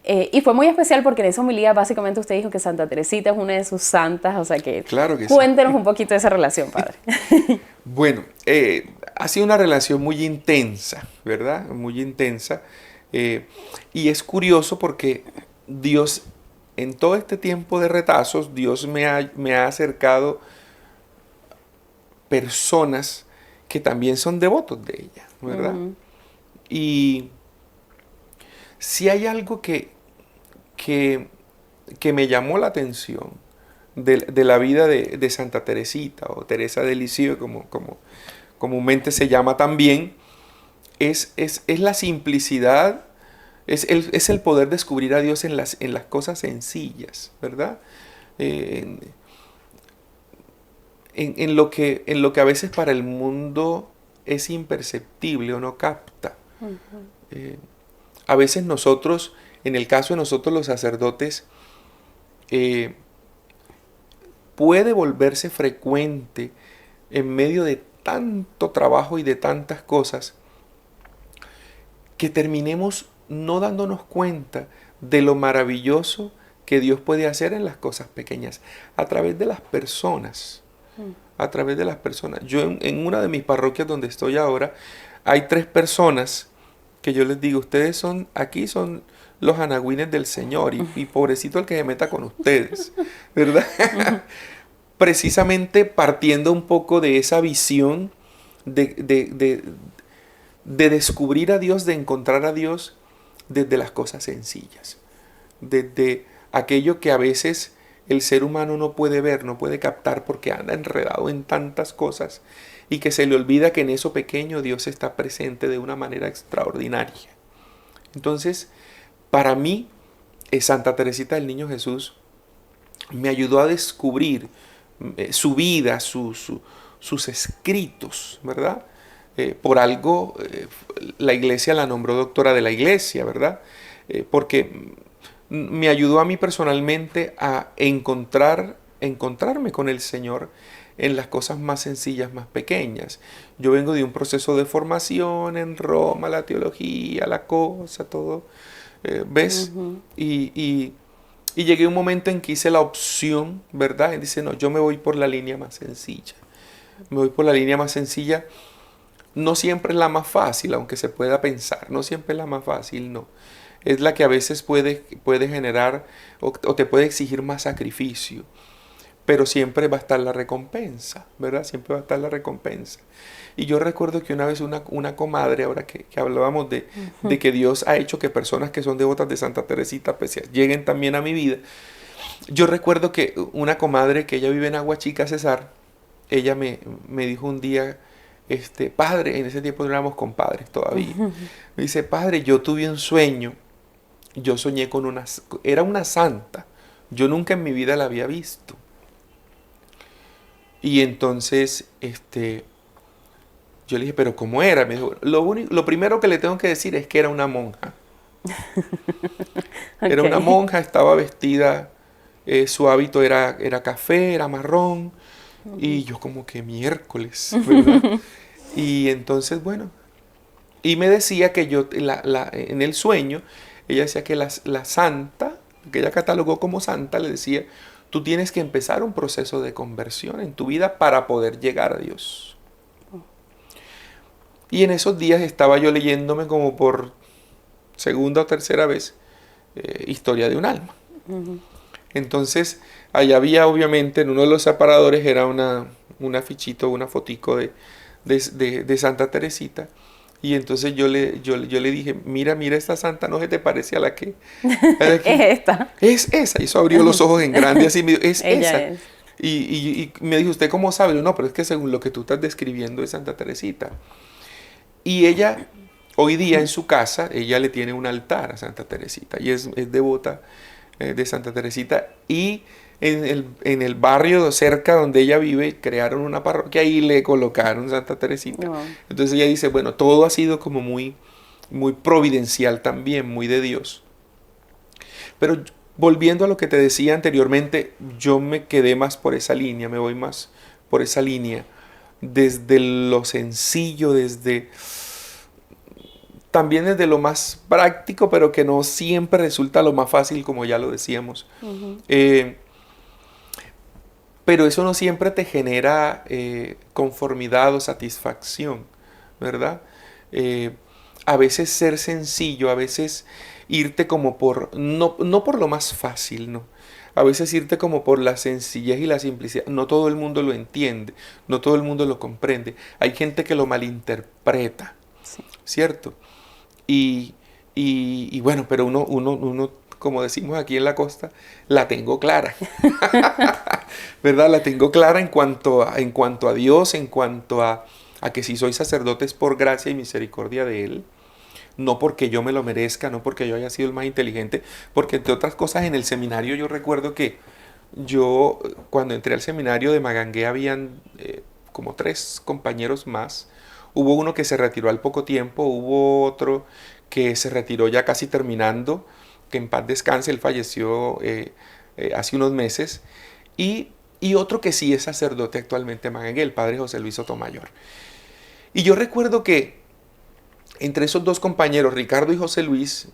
Y fue muy especial porque en esa homilía básicamente usted dijo que Santa Teresita es una de sus santas, o sea que,
Claro que sí.
cuéntenos un poquito de esa relación, padre.
Bueno, ha sido una relación muy intensa, ¿verdad? Muy intensa. Y es curioso porque Dios, en todo este tiempo de retazos, Dios me ha acercado personas que también son devotos de ella, ¿verdad? Y si hay algo que me llamó la atención de la vida de Santa Teresita, o Teresa de Lisieux, como comúnmente se llama también, es la simplicidad, es el poder descubrir a Dios en las cosas sencillas, ¿verdad? En lo que a veces para el mundo es imperceptible o no capta. A veces nosotros, en el caso de nosotros los sacerdotes, puede volverse frecuente en medio de tanto trabajo y de tantas cosas que terminemos no dándonos cuenta de lo maravilloso que Dios puede hacer en las cosas pequeñas, a través de las personas. A través de las personas. Yo en una de mis parroquias donde estoy ahora, hay 3 personas que yo les digo, ustedes son los anagüines del Señor, y pobrecito el que se meta con ustedes, ¿verdad? Precisamente partiendo un poco de esa visión de descubrir a Dios, de encontrar a Dios desde las cosas sencillas, desde aquello que a veces el ser humano no puede ver, no puede captar porque anda enredado en tantas cosas, y que se le olvida que en eso pequeño Dios está presente de una manera extraordinaria. Entonces, para mí, Santa Teresita del Niño Jesús me ayudó a descubrir su vida, sus escritos, ¿verdad? Por algo la iglesia la nombró doctora de la iglesia, ¿verdad? Porque me ayudó a mí personalmente a encontrarme con el Señor en las cosas más sencillas, más pequeñas. Yo vengo de un proceso de formación en Roma, la teología, la cosa, todo, ¿ves? Y llegué a un momento en que hice la opción, ¿verdad? Y dice, no, yo me voy por la línea más sencilla. Me voy por la línea más sencilla. No siempre es la más fácil, aunque se pueda pensar. No siempre es la más fácil, no. Es la que a veces puede generar o te puede exigir más sacrificio. Pero siempre va a estar la recompensa, ¿verdad? Siempre va a estar la recompensa. Y yo recuerdo que una vez una comadre, ahora que hablábamos de que Dios ha hecho que personas que son devotas de Santa Teresita pues, lleguen también a mi vida. Yo recuerdo que una comadre que ella vive en Aguachica, Cesar, ella me dijo un día, padre, en ese tiempo no éramos compadres todavía, me dice, padre, yo tuve un sueño, yo soñé con era una santa, yo nunca en mi vida la había visto. Y entonces, yo le dije, ¿pero cómo era? Me dijo, lo primero que le tengo que decir es que era una monja. Okay. Era una monja, estaba vestida, su hábito era café, era marrón, y yo como que miércoles, ¿verdad? Y entonces, bueno, y me decía que yo, en el sueño, ella decía que la santa, que ella catalogó como santa, le decía, tú tienes que empezar un proceso de conversión en tu vida para poder llegar a Dios. Y en esos días estaba yo leyéndome como por segunda o tercera vez Historia de un alma. Entonces, allá había obviamente en uno de los separadores era un afichito, una fotico de Santa Teresita. Y entonces yo le dije, mira esta santa, ¿no se te parece a la que?
Es esta.
Es esa. Y eso abrió los ojos en grande así, me dijo, es
Ella
esa.
es.
Y me dijo, ¿usted cómo sabe? No, pero es que según lo que tú estás describiendo es Santa Teresita. Y ella, hoy día en su casa, ella le tiene un altar a Santa Teresita. Y es devota de Santa Teresita. Y en el barrio cerca donde ella vive, crearon una parroquia y le colocaron Santa Teresita. No. Entonces ella dice, bueno, todo ha sido como muy, muy providencial también, muy de Dios. Pero volviendo a lo que te decía anteriormente, yo me quedé más por esa línea, me voy más por esa línea, desde lo sencillo, también desde lo más práctico, pero que no siempre resulta lo más fácil, como ya lo decíamos. Pero eso no siempre te genera conformidad o satisfacción, ¿verdad? A veces ser sencillo, a veces irte como no por lo más fácil, ¿no? A veces irte como por la sencillez y la simplicidad. No todo el mundo lo entiende, no todo el mundo lo comprende. Hay gente que lo malinterpreta, sí. ¿Cierto? Y bueno, pero uno, como decimos aquí en la costa, la tengo clara. ¿Verdad? La tengo clara en cuanto a Dios, en cuanto a que si soy sacerdote es por gracia y misericordia de Él. No porque yo me lo merezca, no porque yo haya sido el más inteligente, porque entre otras cosas en el seminario yo recuerdo que yo cuando entré al seminario de Magangué habían como 3 compañeros más. Hubo uno que se retiró al poco tiempo, hubo otro que se retiró ya casi terminando, que en paz descanse, él falleció hace unos meses, y otro que sí es sacerdote actualmente en Magangué, el padre José Luis Sotomayor. Y yo recuerdo que entre esos 2 compañeros, Ricardo y José Luis,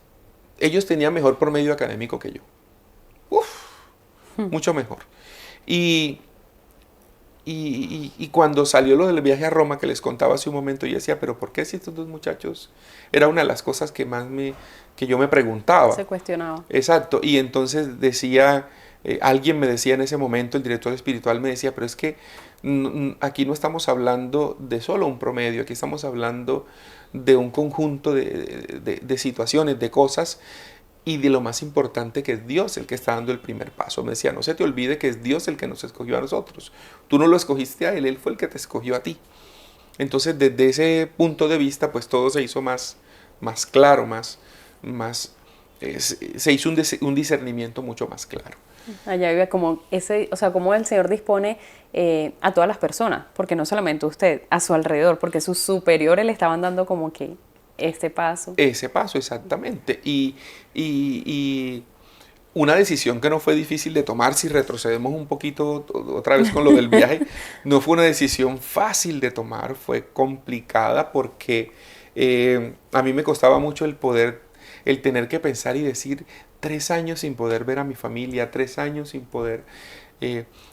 ellos tenían mejor promedio académico que yo. Mucho mejor. Y cuando salió lo del viaje a Roma que les contaba hace un momento, yo decía, pero ¿por qué si estos 2 muchachos? Era una de las cosas que yo me preguntaba.
Se cuestionaba.
Exacto. Y entonces decía, alguien me decía en ese momento, el director espiritual me decía, pero es que aquí no estamos hablando de solo un promedio, aquí estamos hablando de un conjunto de situaciones, de cosas, y de lo más importante que es Dios el que está dando el primer paso. Me decía, no se te olvide que es Dios el que nos escogió a nosotros. Tú no lo escogiste a Él fue el que te escogió a ti. Entonces, desde ese punto de vista, pues todo se hizo más claro, más se hizo un discernimiento mucho más claro.
Allá vive como ese, o sea, como el Señor dispone a todas las personas, porque no solamente usted, a su alrededor, porque sus superiores le estaban dando como que este paso.
Ese paso, exactamente. Y una decisión que no fue difícil de tomar, si retrocedemos un poquito otra vez con lo del viaje, no fue una decisión fácil de tomar, fue complicada porque a mí me costaba mucho el tener que pensar y decir 3 años sin poder ver a mi familia, 3 años sin poder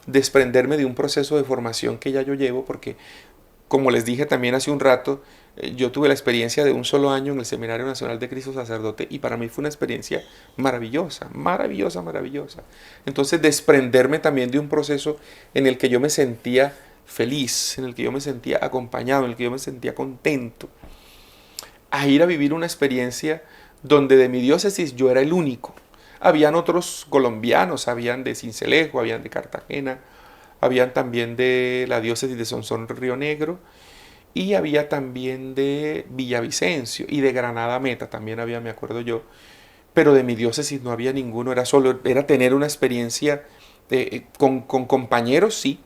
desprenderme de un proceso de formación que ya yo llevo, porque como les dije también hace un rato, yo tuve la experiencia de un solo año en el Seminario Nacional de Cristo Sacerdote y para mí fue una experiencia maravillosa, maravillosa, maravillosa. Entonces desprenderme también de un proceso en el que yo me sentía feliz, en el que yo me sentía acompañado, en el que yo me sentía contento, a ir a vivir una experiencia donde de mi diócesis yo era el único. Habían otros colombianos, habían de Sincelejo, habían de Cartagena, habían también de la diócesis de Sonsón Río Negro y había también de Villavicencio y de Granada Meta, también había, me acuerdo yo, pero de mi diócesis no había ninguno, era tener una experiencia con compañeros, sí,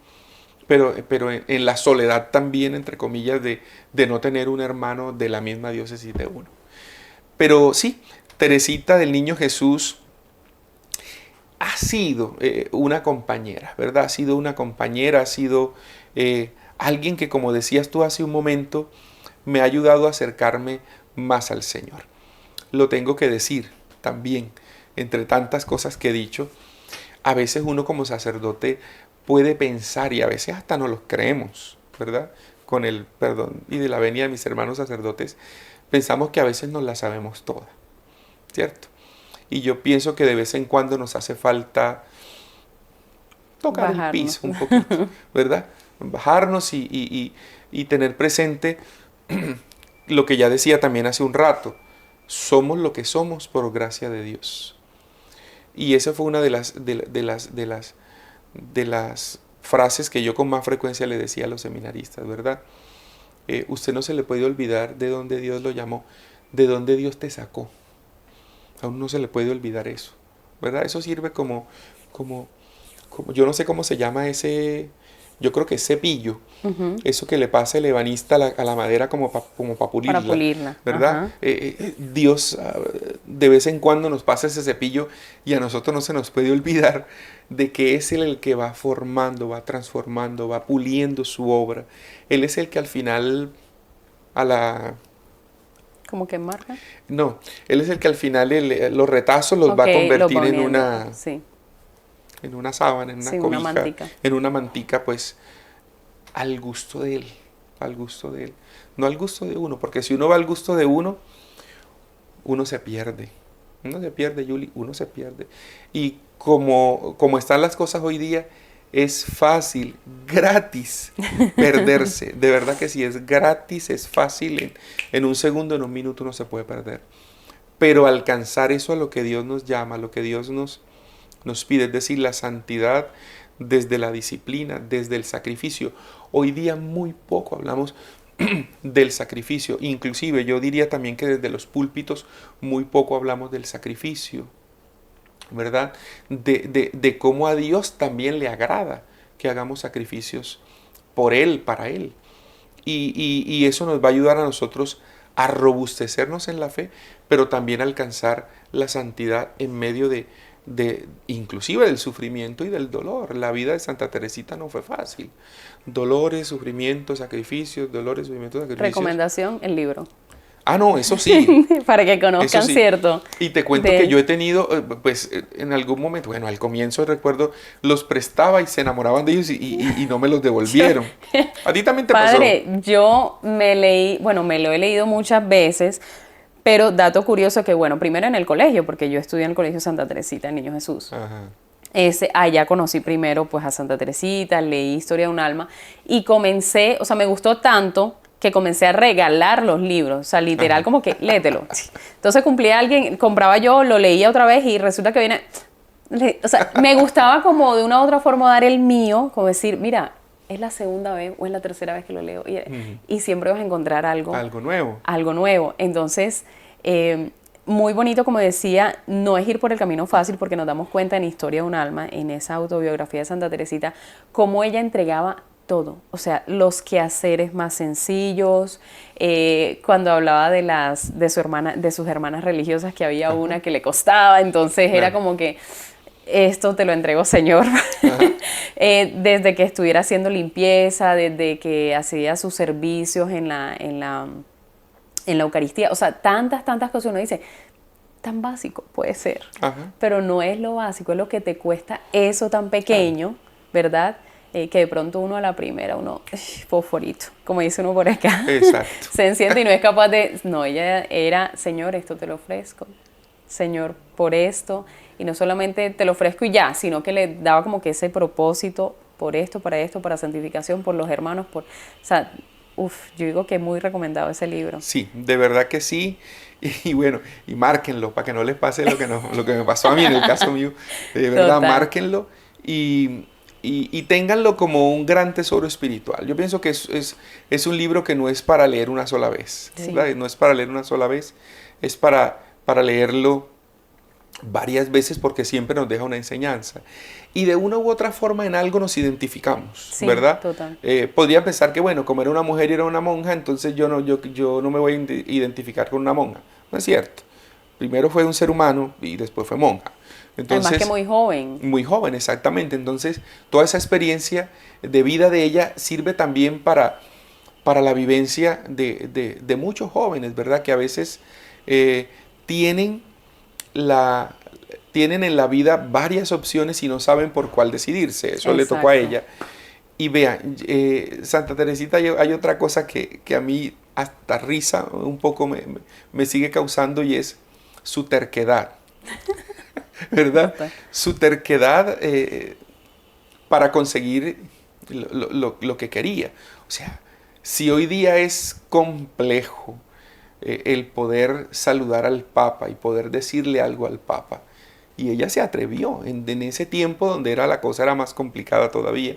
pero en la soledad también, entre comillas, de no tener un hermano de la misma diócesis de uno. Pero sí, Teresita del Niño Jesús ha sido una compañera, ¿verdad? Ha sido una compañera, ha sido alguien que, como decías tú hace un momento, me ha ayudado a acercarme más al Señor. Lo tengo que decir también, entre tantas cosas que he dicho, a veces uno como sacerdote puede pensar, y a veces hasta no los creemos, ¿verdad? Con el perdón y de la venia de mis hermanos sacerdotes, pensamos que a veces nos la sabemos toda, ¿cierto? Y yo pienso que de vez en cuando nos hace falta tocar el piso un poquito, ¿verdad? Bajarnos y tener presente lo que ya decía también hace un rato. Somos lo que somos por gracia de Dios. Y esa fue una de las frases que yo con más frecuencia le decía a los seminaristas, ¿verdad? Usted no se le puede olvidar de dónde Dios lo llamó, de dónde Dios te sacó. Aún no se le puede olvidar eso, ¿verdad? Eso sirve como yo no sé cómo se llama ese, yo creo que es cepillo, eso que le pasa el ebanista a la madera como para pulirla,
para pulirla,
¿verdad? Dios de vez en cuando nos pasa ese cepillo y a nosotros no se nos puede olvidar de que es Él el que va formando, va transformando, va puliendo su obra. Él es el que al final
¿Cómo que marca?
No, Él es el que al final los retazos los va a convertir en una sábana, en una cobija,
una mantica.
En una mantica, pues, al gusto de Él, al gusto de Él. No al gusto de uno, porque si uno va al gusto de uno, uno se pierde. Uno se pierde, Yuli, uno se pierde. Y como están las cosas hoy día, es fácil, gratis, perderse. De verdad que sí, es gratis, es fácil. En un segundo, en un minuto uno se puede perder. Pero alcanzar eso a lo que Dios nos llama, a lo que Dios nos pide, es decir, la santidad desde la disciplina, desde el sacrificio. Hoy día muy poco hablamos del sacrificio. Inclusive yo diría también que desde los púlpitos muy poco hablamos del sacrificio, ¿verdad? De cómo a Dios también le agrada que hagamos sacrificios por Él, para Él. Y eso nos va a ayudar a nosotros a robustecernos en la fe, pero también a alcanzar la santidad en medio de inclusive del sufrimiento y del dolor. La vida de Santa Teresita no fue fácil. Dolores, sufrimientos, sacrificios, dolores, sufrimientos, sacrificios.
Recomendación, el libro.
Ah, no, eso sí.
Para que conozcan,
sí.
¿cierto?
Y te cuento que yo he tenido, pues, en algún momento, bueno, al comienzo recuerdo, los prestaba y se enamoraban de ellos y no me los devolvieron. ¿A ti también te pasó?
Padre, yo me lo he leído muchas veces, pero dato curioso que, bueno, primero en el colegio, porque yo estudié en el Colegio Santa Teresita, el Niño Jesús.
Ajá.
Allá conocí primero, pues, a Santa Teresita, leí Historia de un alma y comencé, o sea, me gustó tanto que comencé a regalar los libros, o sea, literal, como que léetelo. Entonces cumplía alguien, compraba yo, lo leía otra vez y resulta que viene, o sea, me gustaba como de una u otra forma dar el mío, como decir, mira, es la segunda vez o es la tercera vez que lo leo y siempre vas a encontrar algo
nuevo.
Algo nuevo. Entonces, muy bonito, como decía, no es ir por el camino fácil porque nos damos cuenta en Historia de un alma, en esa autobiografía de Santa Teresita, cómo ella entregaba todo, o sea, los quehaceres más sencillos, cuando hablaba de sus hermanas religiosas, que había una que le costaba, entonces era como que esto te lo entrego, Señor. Desde que estuviera haciendo limpieza, desde que hacía sus servicios en la Eucaristía, o sea, tantas cosas. Uno dice, tan básico puede ser, pero no es lo básico, es lo que te cuesta eso tan pequeño, ¿verdad? Que de pronto uno a la primera, fosforito, como dice uno por acá.
Exacto.
Se enciende y no es capaz de... No, ella era, Señor, esto te lo ofrezco. Señor, por esto. Y no solamente te lo ofrezco y ya, sino que le daba como que ese propósito por esto, para santificación, por los hermanos, o sea, yo digo que es muy recomendado ese libro.
Sí, de verdad que sí. Y bueno, y márquenlo para que no les pase lo que me pasó a mí en el caso mío. De verdad,
Total.
márquenlo y ténganlo como un gran tesoro espiritual. Yo pienso que es un libro que no es para leer una sola vez, ¿verdad? No es para leer una sola vez, es para leerlo varias veces porque siempre nos deja una enseñanza. Y de una u otra forma en algo nos identificamos,
Sí,
¿verdad?
total.
Podría pensar que, bueno, como era una mujer y era una monja, entonces yo no me voy a identificar con una monja. No es cierto. Primero fue un ser humano y después fue monja. Entonces,
además que muy joven.
Muy joven, exactamente. Entonces, toda esa experiencia de vida de ella sirve también para la vivencia de muchos jóvenes, ¿verdad? Que a veces tienen en la vida varias opciones y no saben por cuál decidirse. Eso le tocó a ella. Y vean, Santa Teresita, hay otra cosa que a mí hasta risa un poco me sigue causando y es su terquedad. ¿Verdad? Su terquedad para conseguir lo que quería. O sea, si hoy día es complejo el poder saludar al Papa y poder decirle algo al Papa, y ella se atrevió en ese tiempo donde la cosa era más complicada todavía,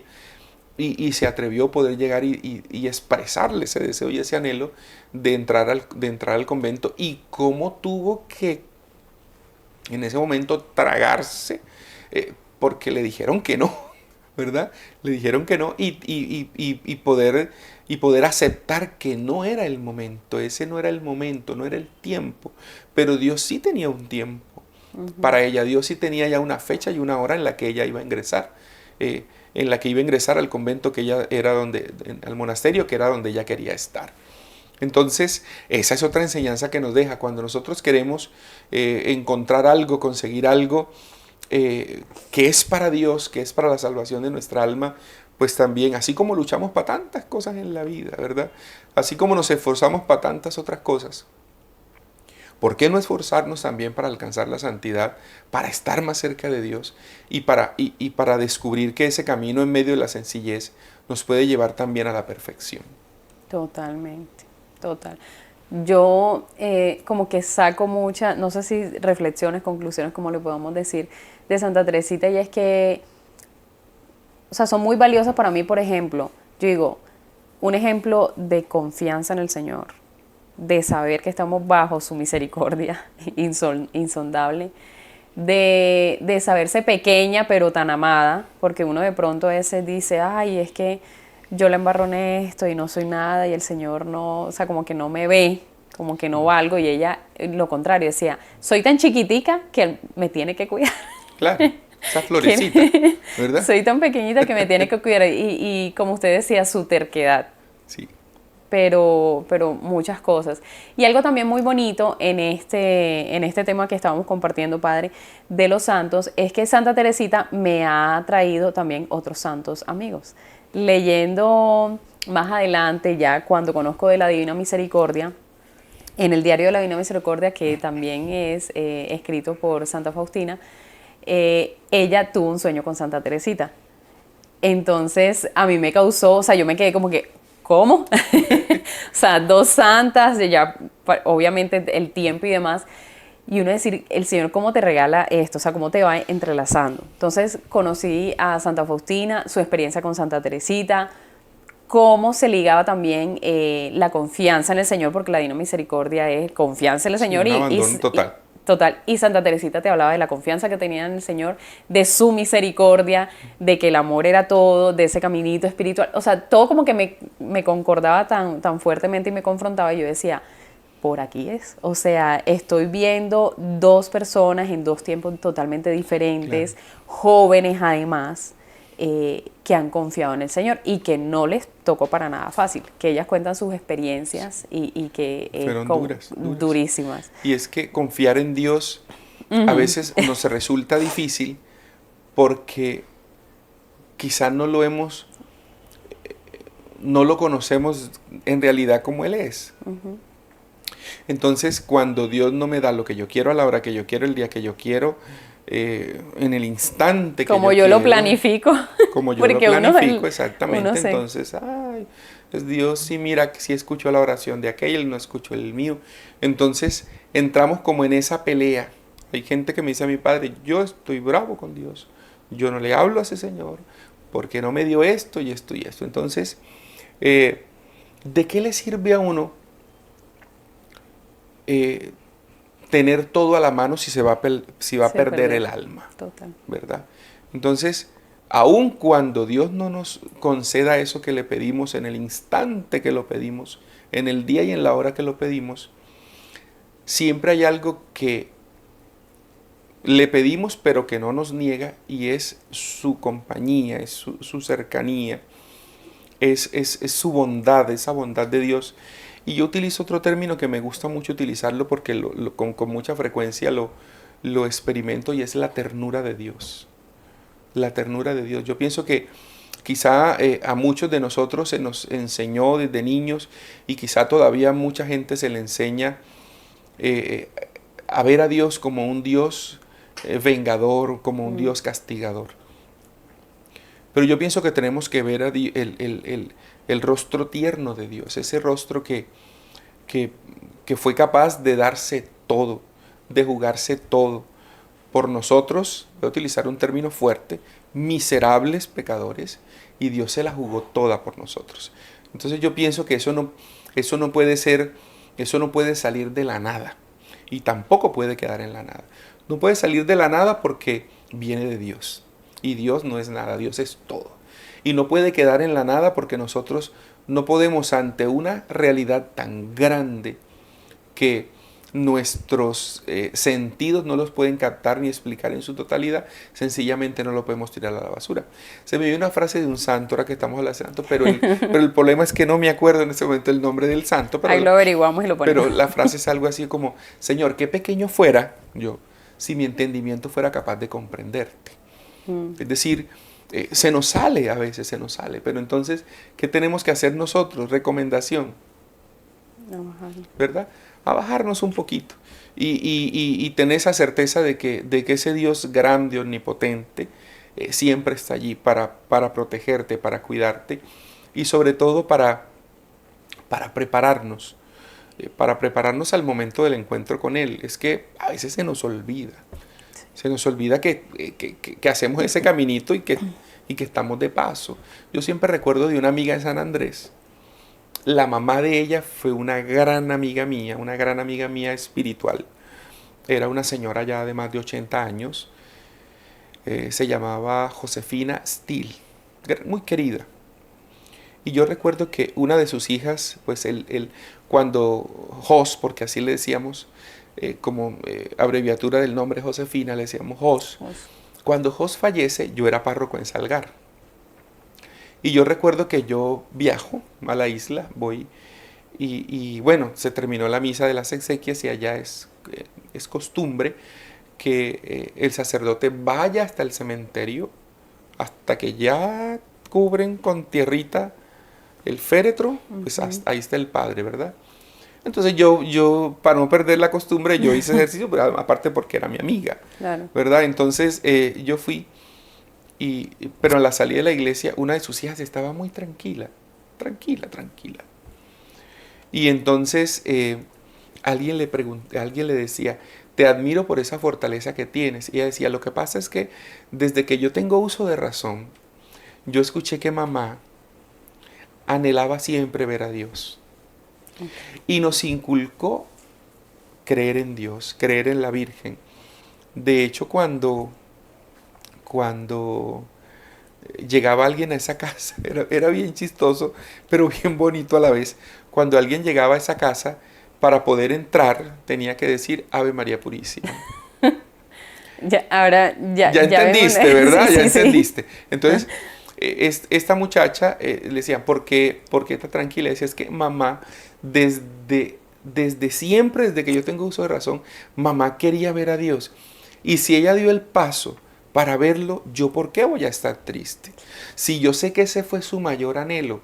y se atrevió a poder llegar y expresarle ese deseo y ese anhelo de entrar al convento, y cómo tuvo que en ese momento tragarse porque le dijeron que no, ¿verdad? Le dijeron que no y poder aceptar que no era el momento, ese no era el momento, no era el tiempo, pero Dios sí tenía un tiempo para ella. Dios sí tenía ya una fecha y una hora en la que ella iba a ingresar, al convento que ella era al monasterio que era donde ella quería estar. Entonces, esa es otra enseñanza que nos deja. Cuando nosotros queremos encontrar algo, conseguir algo que es para Dios, que es para la salvación de nuestra alma, pues también, así como luchamos para tantas cosas en la vida, ¿verdad? Así como nos esforzamos para tantas otras cosas, ¿por qué no esforzarnos también para alcanzar la santidad, para estar más cerca de Dios y para descubrir que ese camino en medio de la sencillez nos puede llevar también a la perfección?
Totalmente. Total. Yo como que saco muchas, no sé si reflexiones, conclusiones, como le podemos decir, de Santa Teresita, y es que, o sea, son muy valiosas para mí. Por ejemplo, yo digo, un ejemplo de confianza en el Señor, de saber que estamos bajo su misericordia insondable, de saberse pequeña pero tan amada, porque uno de pronto a veces dice, ay, es que yo la embarro en esto y no soy nada y el Señor no, o sea, como que no me ve, como que no valgo, y ella lo contrario, decía, soy tan chiquitica que Él me tiene que cuidar.
Claro, esa florecita, ¿verdad?
Soy tan pequeñita que me tiene que cuidar, y como usted decía, su terquedad.
Sí.
Pero muchas cosas. Y algo también muy bonito en este tema que estábamos compartiendo, Padre, de los santos, es que Santa Teresita me ha traído también otros santos amigos. Leyendo más adelante, ya cuando conozco de la Divina Misericordia, en el Diario de la Divina Misericordia, que también es escrito por Santa Faustina, ella tuvo un sueño con Santa Teresita. Entonces a mí me causó, o sea, yo me quedé como que, ¿cómo? O sea, dos santas, ya obviamente el tiempo y demás. Y uno decir, el Señor, ¿cómo te regala esto? O sea, ¿cómo te va entrelazando? Entonces conocí a Santa Faustina, su experiencia con Santa Teresita, cómo se ligaba también la confianza en el Señor, porque la Divina Misericordia es confianza en el Señor,
un abandono total.
Total. Y Santa Teresita te hablaba de la confianza que tenía en el Señor, de su misericordia, de que el amor era todo, de ese caminito espiritual. O sea, todo como que me concordaba tan fuertemente y me confrontaba. Y yo decía, por aquí es. O sea, estoy viendo dos personas en dos tiempos totalmente diferentes, claro, jóvenes además, que han confiado en el Señor y que no les tocó para nada fácil, que ellas cuentan sus experiencias y que
fueron
durísimas.
Y es que confiar en Dios a veces nos resulta difícil porque quizás no lo conocemos en realidad como Él es. Entonces, cuando Dios no me da lo que yo quiero a la hora que yo quiero, el día que yo quiero, en el instante que
como yo
quiero,
lo planifico.
Como yo lo planifico, exactamente. Entonces, pues Dios sí mira, sí escuchó la oración de aquel, no escuchó el mío. Entonces, entramos como en esa pelea. Hay gente que me dice a mi padre, yo estoy bravo con Dios. Yo no le hablo a ese Señor porque no me dio esto y esto y esto. Entonces, ¿de qué le sirve a uno tener todo a la mano si va a perder el alma?
Total.
¿Verdad? Entonces, aun cuando Dios no nos conceda eso que le pedimos en el instante que lo pedimos, en el día y en la hora que lo pedimos, siempre hay algo que le pedimos pero que no nos niega, y es su compañía, es su cercanía, es su bondad, esa bondad de Dios. Y yo utilizo otro término que me gusta mucho utilizarlo porque con mucha frecuencia lo experimento, y es la ternura de Dios. La ternura de Dios. Yo pienso que quizá a muchos de nosotros se nos enseñó desde niños, y quizá todavía mucha gente se le enseña a ver a Dios como un Dios vengador, como un Dios castigador. Pero yo pienso que tenemos que ver el rostro tierno de Dios, ese rostro que fue capaz de darse todo, de jugarse todo por nosotros. Voy a utilizar un término fuerte, miserables pecadores, y Dios se la jugó toda por nosotros. Entonces yo pienso que eso no puede salir de la nada, y tampoco puede quedar en la nada. No puede salir de la nada porque viene de Dios, y Dios no es nada, Dios es todo. Y no puede quedar en la nada porque nosotros no podemos, ante una realidad tan grande que nuestros sentidos no los pueden captar ni explicar en su totalidad, sencillamente no lo podemos tirar a la basura. Se me dio una frase de un santo, ahora que estamos hablando de santo, pero el problema es que no me acuerdo en este momento el nombre del santo. Pero
ahí lo averiguamos y lo ponemos.
Pero la frase es algo así como: Señor, qué pequeño fuera yo si mi entendimiento fuera capaz de comprenderte. Es decir, se nos sale a veces, pero entonces, ¿qué tenemos que hacer nosotros? Recomendación, ¿verdad? A bajarnos un poquito y tener esa certeza de que ese Dios grande, omnipotente, siempre está allí para protegerte, para cuidarte, y sobre todo para prepararnos al momento del encuentro con Él. Es que a veces se nos olvida que hacemos ese caminito y que estamos de paso. Yo siempre recuerdo de una amiga en San Andrés. La mamá de ella fue una gran amiga mía espiritual. Era una señora ya de más de 80 años. Se llamaba Josefina Steele, muy querida. Y yo recuerdo que una de sus hijas, pues cuando Jos, porque así le decíamos, como abreviatura del nombre Josefina, le decíamos Jos. Cuando Jos fallece, yo era párroco en Salgar. Y yo recuerdo que yo viajo a la isla, voy, y bueno, se terminó la misa de las exequias, y allá es costumbre que el sacerdote vaya hasta el cementerio, hasta que ya cubren con tierrita el féretro, pues ahí está el padre, ¿verdad? Entonces yo para no perder la costumbre, yo hice ejercicio, pero aparte porque era mi amiga,
claro,
¿verdad? Entonces yo fui, pero en la salida de la iglesia, una de sus hijas estaba muy tranquila. Y entonces alguien le decía: te admiro por esa fortaleza que tienes. Y ella decía: lo que pasa es que desde que yo tengo uso de razón, yo escuché que mamá anhelaba siempre ver a Dios. Y nos inculcó creer en Dios, creer en la Virgen. De hecho, cuando llegaba alguien a esa casa, era bien chistoso, pero bien bonito a la vez. Cuando alguien llegaba a esa casa, para poder entrar, tenía que decir Ave María Purísima.
Ya
entendiste, ¿verdad?
Sí,
Ya
sí, sí.
entendiste. Entonces, esta muchacha le decía, ¿por qué está tranquila? Decía, es que mamá, desde siempre, desde que yo tengo uso de razón, mamá quería ver a Dios. Y si ella dio el paso para verlo, ¿yo por qué voy a estar triste? Si yo sé que ese fue su mayor anhelo.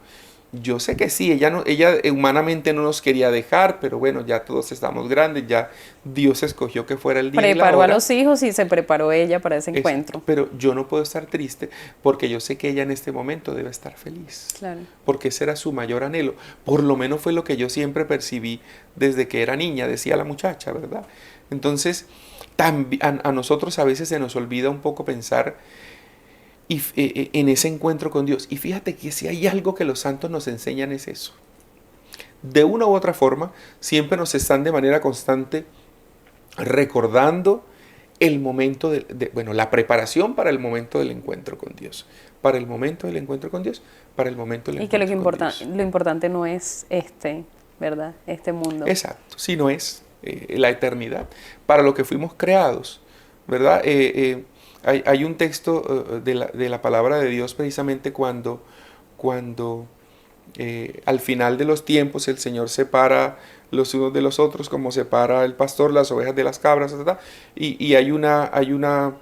Yo sé que sí, ella humanamente no nos quería dejar, pero bueno, ya todos estamos grandes, ya Dios escogió que fuera el día y la
Preparó a
hora.
los hijos y se preparó ella para ese
Exacto.
encuentro.
Pero yo no puedo estar triste porque yo sé que ella en este momento debe estar feliz.
Claro.
Porque ese era su mayor anhelo. Por lo menos fue lo que yo siempre percibí desde que era niña, decía la muchacha, ¿verdad? Entonces, a nosotros a veces se nos olvida un poco pensar en ese encuentro con Dios. Y fíjate que si hay algo que los santos nos enseñan es eso. De una u otra forma, siempre nos están de manera constante recordando el momento la preparación para el momento del encuentro con Dios. Para el momento del encuentro con Dios, para el momento del
Y que
encuentro con Dios.
lo importante no es ¿verdad? Este mundo.
Exacto, sino es la eternidad, para lo que fuimos creados, ¿verdad? Hay un texto de la palabra de Dios precisamente cuando al final de los tiempos el Señor separa los unos de los otros, como separa el pastor las ovejas de las cabras, ¿verdad? Y hay una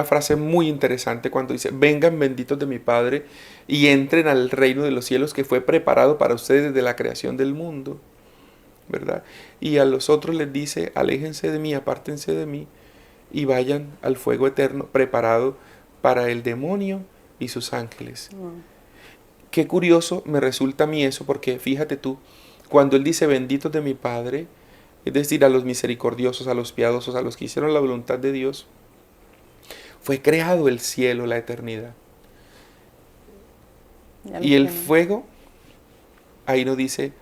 frase muy interesante cuando dice, vengan benditos de mi Padre y entren al reino de los cielos que fue preparado para ustedes desde la creación del mundo, ¿verdad? Y a los otros les dice, aléjense de mí, apártense de mí, y vayan al fuego eterno preparado para el demonio y sus ángeles. Qué curioso me resulta a mí eso, porque fíjate tú, cuando él dice benditos de mi Padre, es decir, a los misericordiosos, a los piadosos, a los que hicieron la voluntad de Dios, fue creado el cielo, la eternidad. Y el fuego, ahí nos dice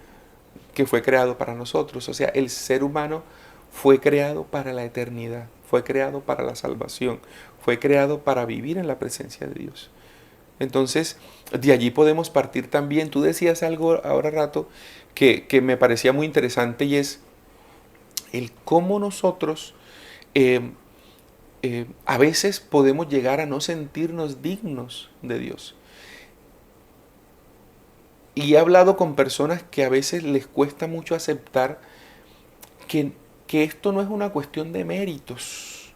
que fue creado para nosotros. O sea, el ser humano fue creado para la eternidad, fue creado para la salvación, fue creado para vivir en la presencia de Dios. Entonces, de allí podemos partir también. Tú decías algo ahora rato que me parecía muy interesante, y es el cómo nosotros a veces podemos llegar a no sentirnos dignos de Dios. Y he hablado con personas que a veces les cuesta mucho aceptar que esto no es una cuestión de méritos.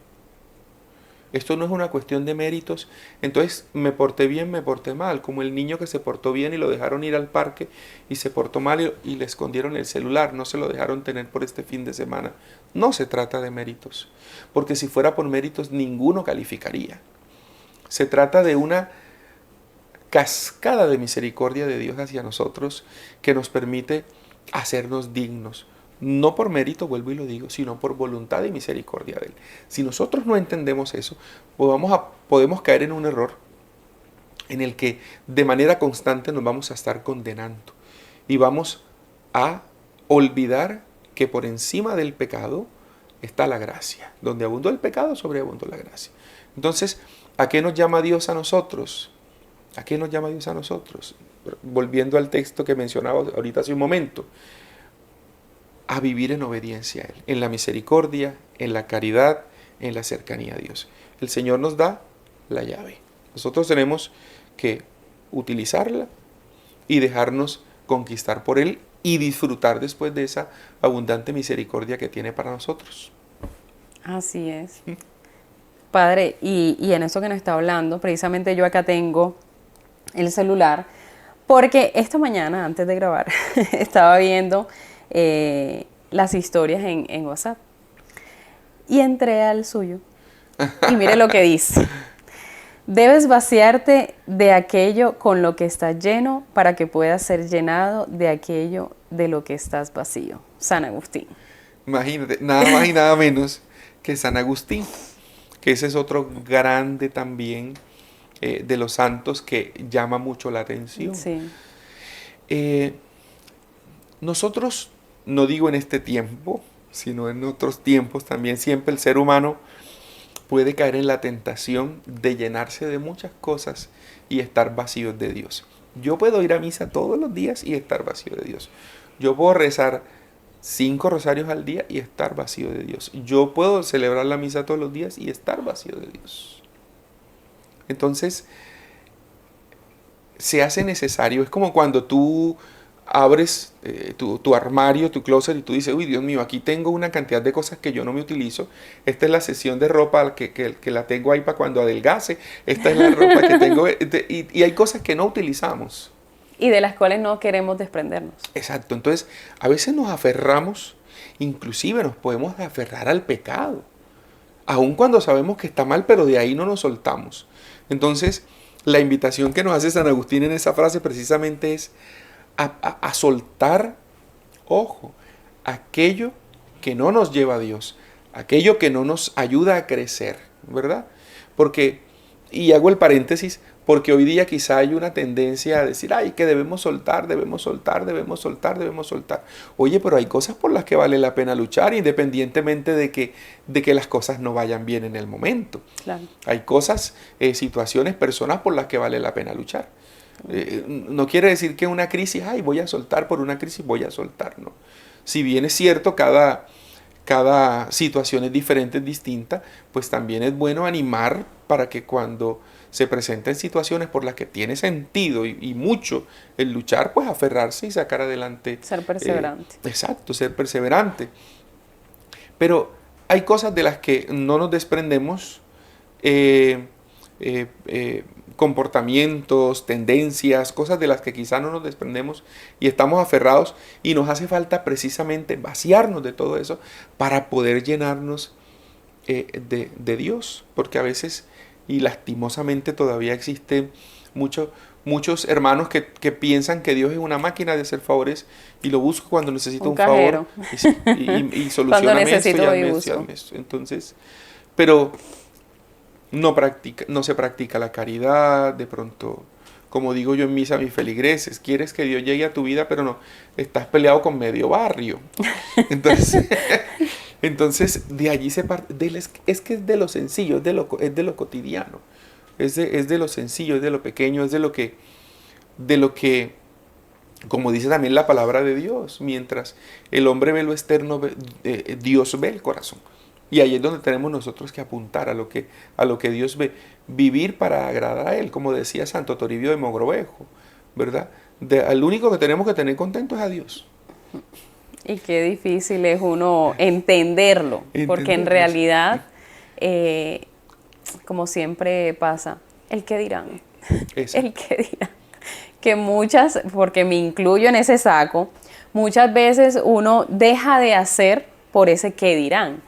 Esto no es una cuestión de méritos. Entonces, me porté bien, me porté mal. Como el niño que se portó bien y lo dejaron ir al parque y se portó mal y le escondieron el celular. No se lo dejaron tener por este fin de semana. No se trata de méritos. Porque si fuera por méritos, ninguno calificaría. Se trata de una cascada de misericordia de Dios hacia nosotros que nos permite hacernos dignos. No por mérito, vuelvo y lo digo, sino por voluntad y misericordia de Él. Si nosotros no entendemos eso, podemos caer en un error en el que de manera constante nos vamos a estar condenando y vamos a olvidar que por encima del pecado está la gracia. Donde abundó el pecado, sobreabundó la gracia. Entonces, ¿a qué nos llama Dios a nosotros? ¿A qué nos llama Dios a nosotros? Volviendo al texto que mencionaba ahorita hace un momento. A vivir en obediencia a Él, en la misericordia, en la caridad, en la cercanía a Dios. El Señor nos da la llave. Nosotros tenemos que utilizarla y dejarnos conquistar por Él y disfrutar después de esa abundante misericordia que tiene para nosotros.
Así es. Padre, y en eso que nos está hablando, precisamente yo acá tengo el celular, porque esta mañana, antes de grabar, estaba viendo las historias en WhatsApp y entré al suyo y mire lo que dice: debes vaciarte de aquello con lo que estás lleno para que puedas ser llenado de aquello de lo que estás vacío. San Agustín.
Imagínate, nada más y nada menos que San Agustín, que ese es otro grande también de los santos que llama mucho la atención.
Sí.
Nosotros, no digo en este tiempo, sino en otros tiempos también. Siempre el ser humano puede caer en la tentación de llenarse de muchas cosas y estar vacío de Dios. Yo puedo ir a misa todos los días y estar vacío de Dios. Yo puedo rezar 5 rosarios al día y estar vacío de Dios. Yo puedo celebrar la misa todos los días y estar vacío de Dios. Entonces, se hace necesario. Es como cuando tú abres tu armario, tu closet y tú dices, uy, Dios mío, aquí tengo una cantidad de cosas que yo no me utilizo. Esta es la sesión de ropa que la tengo ahí para cuando adelgace. Esta es la ropa que tengo. Y hay cosas que no utilizamos.
Y de las cuales no queremos desprendernos.
Exacto. Entonces, a veces nos aferramos, inclusive nos podemos aferrar al pecado. Aun cuando sabemos que está mal, pero de ahí no nos soltamos. Entonces, la invitación que nos hace San Agustín en esa frase precisamente es a soltar, ojo, aquello que no nos lleva a Dios, aquello que no nos ayuda a crecer, ¿verdad? Porque, y hago el paréntesis, porque hoy día quizá hay una tendencia a decir, ay, que debemos soltar, debemos soltar, debemos soltar, debemos soltar. Oye, pero hay cosas por las que vale la pena luchar, independientemente de que las cosas no vayan bien en el momento.
Claro.
Hay cosas, situaciones, personas por las que vale la pena luchar. No quiere decir que una crisis, ay, voy a soltar por una crisis, voy a soltar, no. Si bien es cierto, cada situación es diferente, es distinta, pues también es bueno animar para que cuando se presenten situaciones por las que tiene sentido y mucho el luchar, pues aferrarse y sacar adelante.
Ser perseverante.
Exacto, ser perseverante. Pero hay cosas de las que no nos desprendemos, comportamientos, tendencias, cosas de las que quizá no nos desprendemos y estamos aferrados y nos hace falta precisamente vaciarnos de todo eso para poder llenarnos de Dios, porque a veces y lastimosamente todavía existen muchos hermanos que piensan que Dios es una máquina de hacer favores y lo busco cuando necesito un favor y soluciona esto. Entonces, pero no se practica la caridad, de pronto, como digo yo en misa a mis feligreses, quieres que Dios llegue a tu vida, pero no, estás peleado con medio barrio. Entonces de allí se parte, es que es de lo sencillo, es de lo cotidiano, es de lo sencillo, es de lo pequeño, es de lo que, como dice también la palabra de Dios, mientras el hombre ve lo externo, Dios ve el corazón. Y ahí es donde tenemos nosotros que apuntar a lo que Dios ve, vivir para agradar a Él, como decía Santo Toribio de Mogrovejo, ¿verdad? Al único que tenemos que tener contento es a Dios.
Y qué difícil es uno entenderlo, porque en realidad, como siempre pasa, el qué dirán, el qué dirán, que muchas, porque me incluyo en ese saco, muchas veces uno deja de hacer por ese qué dirán.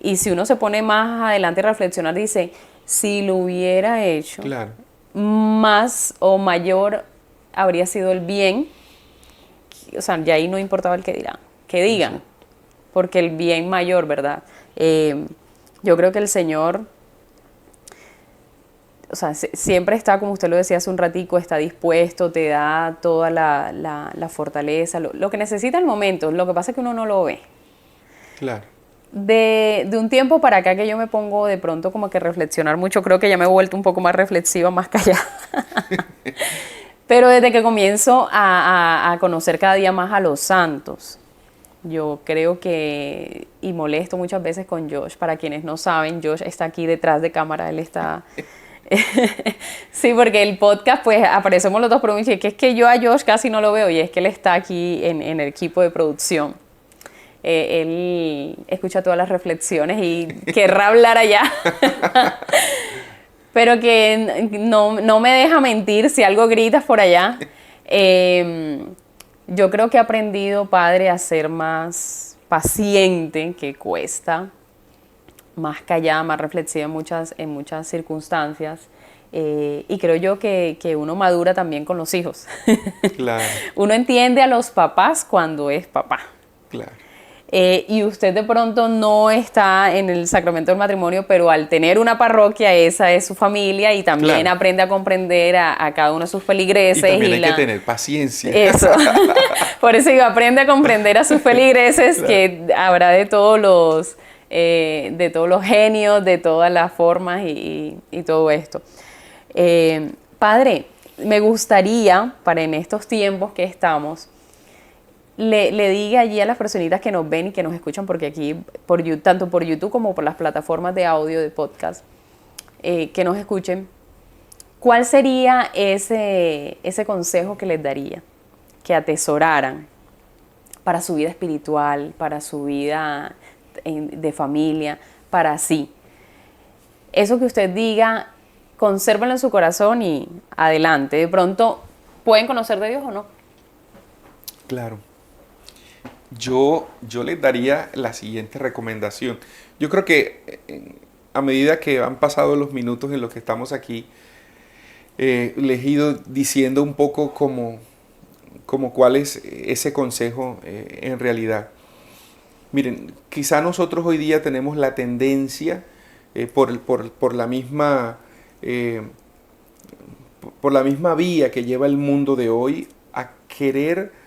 Y si uno se pone más adelante a reflexionar, dice, si lo hubiera hecho,
claro,
más o mayor habría sido el bien, o sea, ya ahí no importaba el que dirán, que digan, sí, porque el bien mayor, ¿verdad? Yo creo que el Señor, o sea, siempre está, como usted lo decía hace un ratico, está dispuesto, te da toda la fortaleza, lo que necesita el momento, lo que pasa es que uno no lo ve.
Claro.
De un tiempo para acá que yo me pongo de pronto como que reflexionar mucho, creo que ya me he vuelto un poco más reflexiva, más callada. Pero desde que comienzo a conocer cada día más a los santos, yo creo que, y molesto muchas veces con Josh, para quienes no saben, Josh está aquí detrás de cámara, él está... Sí, porque el podcast, pues aparecemos los dos, pero me dice que es que yo a Josh casi no lo veo y es que él está aquí en el equipo de producción. Él escucha todas las reflexiones y querrá hablar allá. Pero que no me deja mentir si algo gritas por allá. Yo creo que he aprendido, padre, a ser más paciente, que cuesta, más callada, más reflexiva en muchas circunstancias. Y creo yo que uno madura también con los hijos.
Claro.
Uno entiende a los papás cuando es papá.
Claro.
y usted de pronto no está en el sacramento del matrimonio, pero al tener una parroquia, esa es su familia y también
Claro.
aprende a comprender a cada uno de sus feligreses.
Y también hay que tener paciencia.
Eso. Por eso digo, aprende a comprender a sus feligreses,
Claro.
que habrá de todos los genios, de todas las formas y todo esto. Padre, me gustaría, para en estos tiempos que estamos, le diga allí a las personitas que nos ven y que nos escuchan, porque aquí, tanto por YouTube como por las plataformas de audio de podcast, que nos escuchen, ¿cuál sería ese consejo que les daría? Que atesoraran para su vida espiritual, para su vida de familia, para sí. Eso que usted diga, consérvenlo en su corazón y adelante. De pronto, ¿pueden conocer de Dios o no?
Claro. Yo les daría la siguiente recomendación. Yo creo que a medida que han pasado los minutos en los que estamos aquí, les he ido diciendo un poco como cuál es ese consejo en realidad. Miren, quizá nosotros hoy día tenemos la tendencia por la misma vía que lleva el mundo de hoy a querer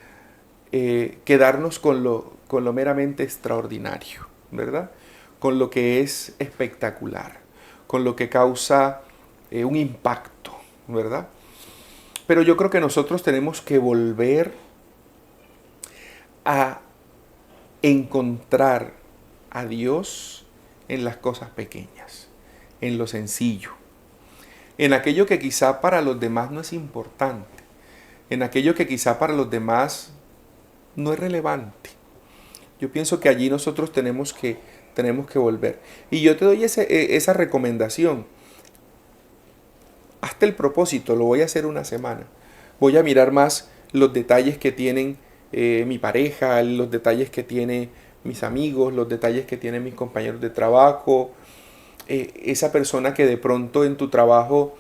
quedarnos con lo meramente extraordinario, ¿verdad? Con lo que es espectacular, con lo que causa un impacto, ¿verdad? Pero yo creo que nosotros tenemos que volver a encontrar a Dios en las cosas pequeñas, en lo sencillo, en aquello que quizá para los demás no es importante, en aquello que quizá para los demás no es relevante. Yo pienso que allí nosotros tenemos que volver. Y yo te doy esa recomendación. Hazte el propósito, lo voy a hacer una semana. Voy a mirar más los detalles que tienen mi pareja, los detalles que tienen mis amigos, los detalles que tienen mis compañeros de trabajo. Esa persona que de pronto en tu trabajo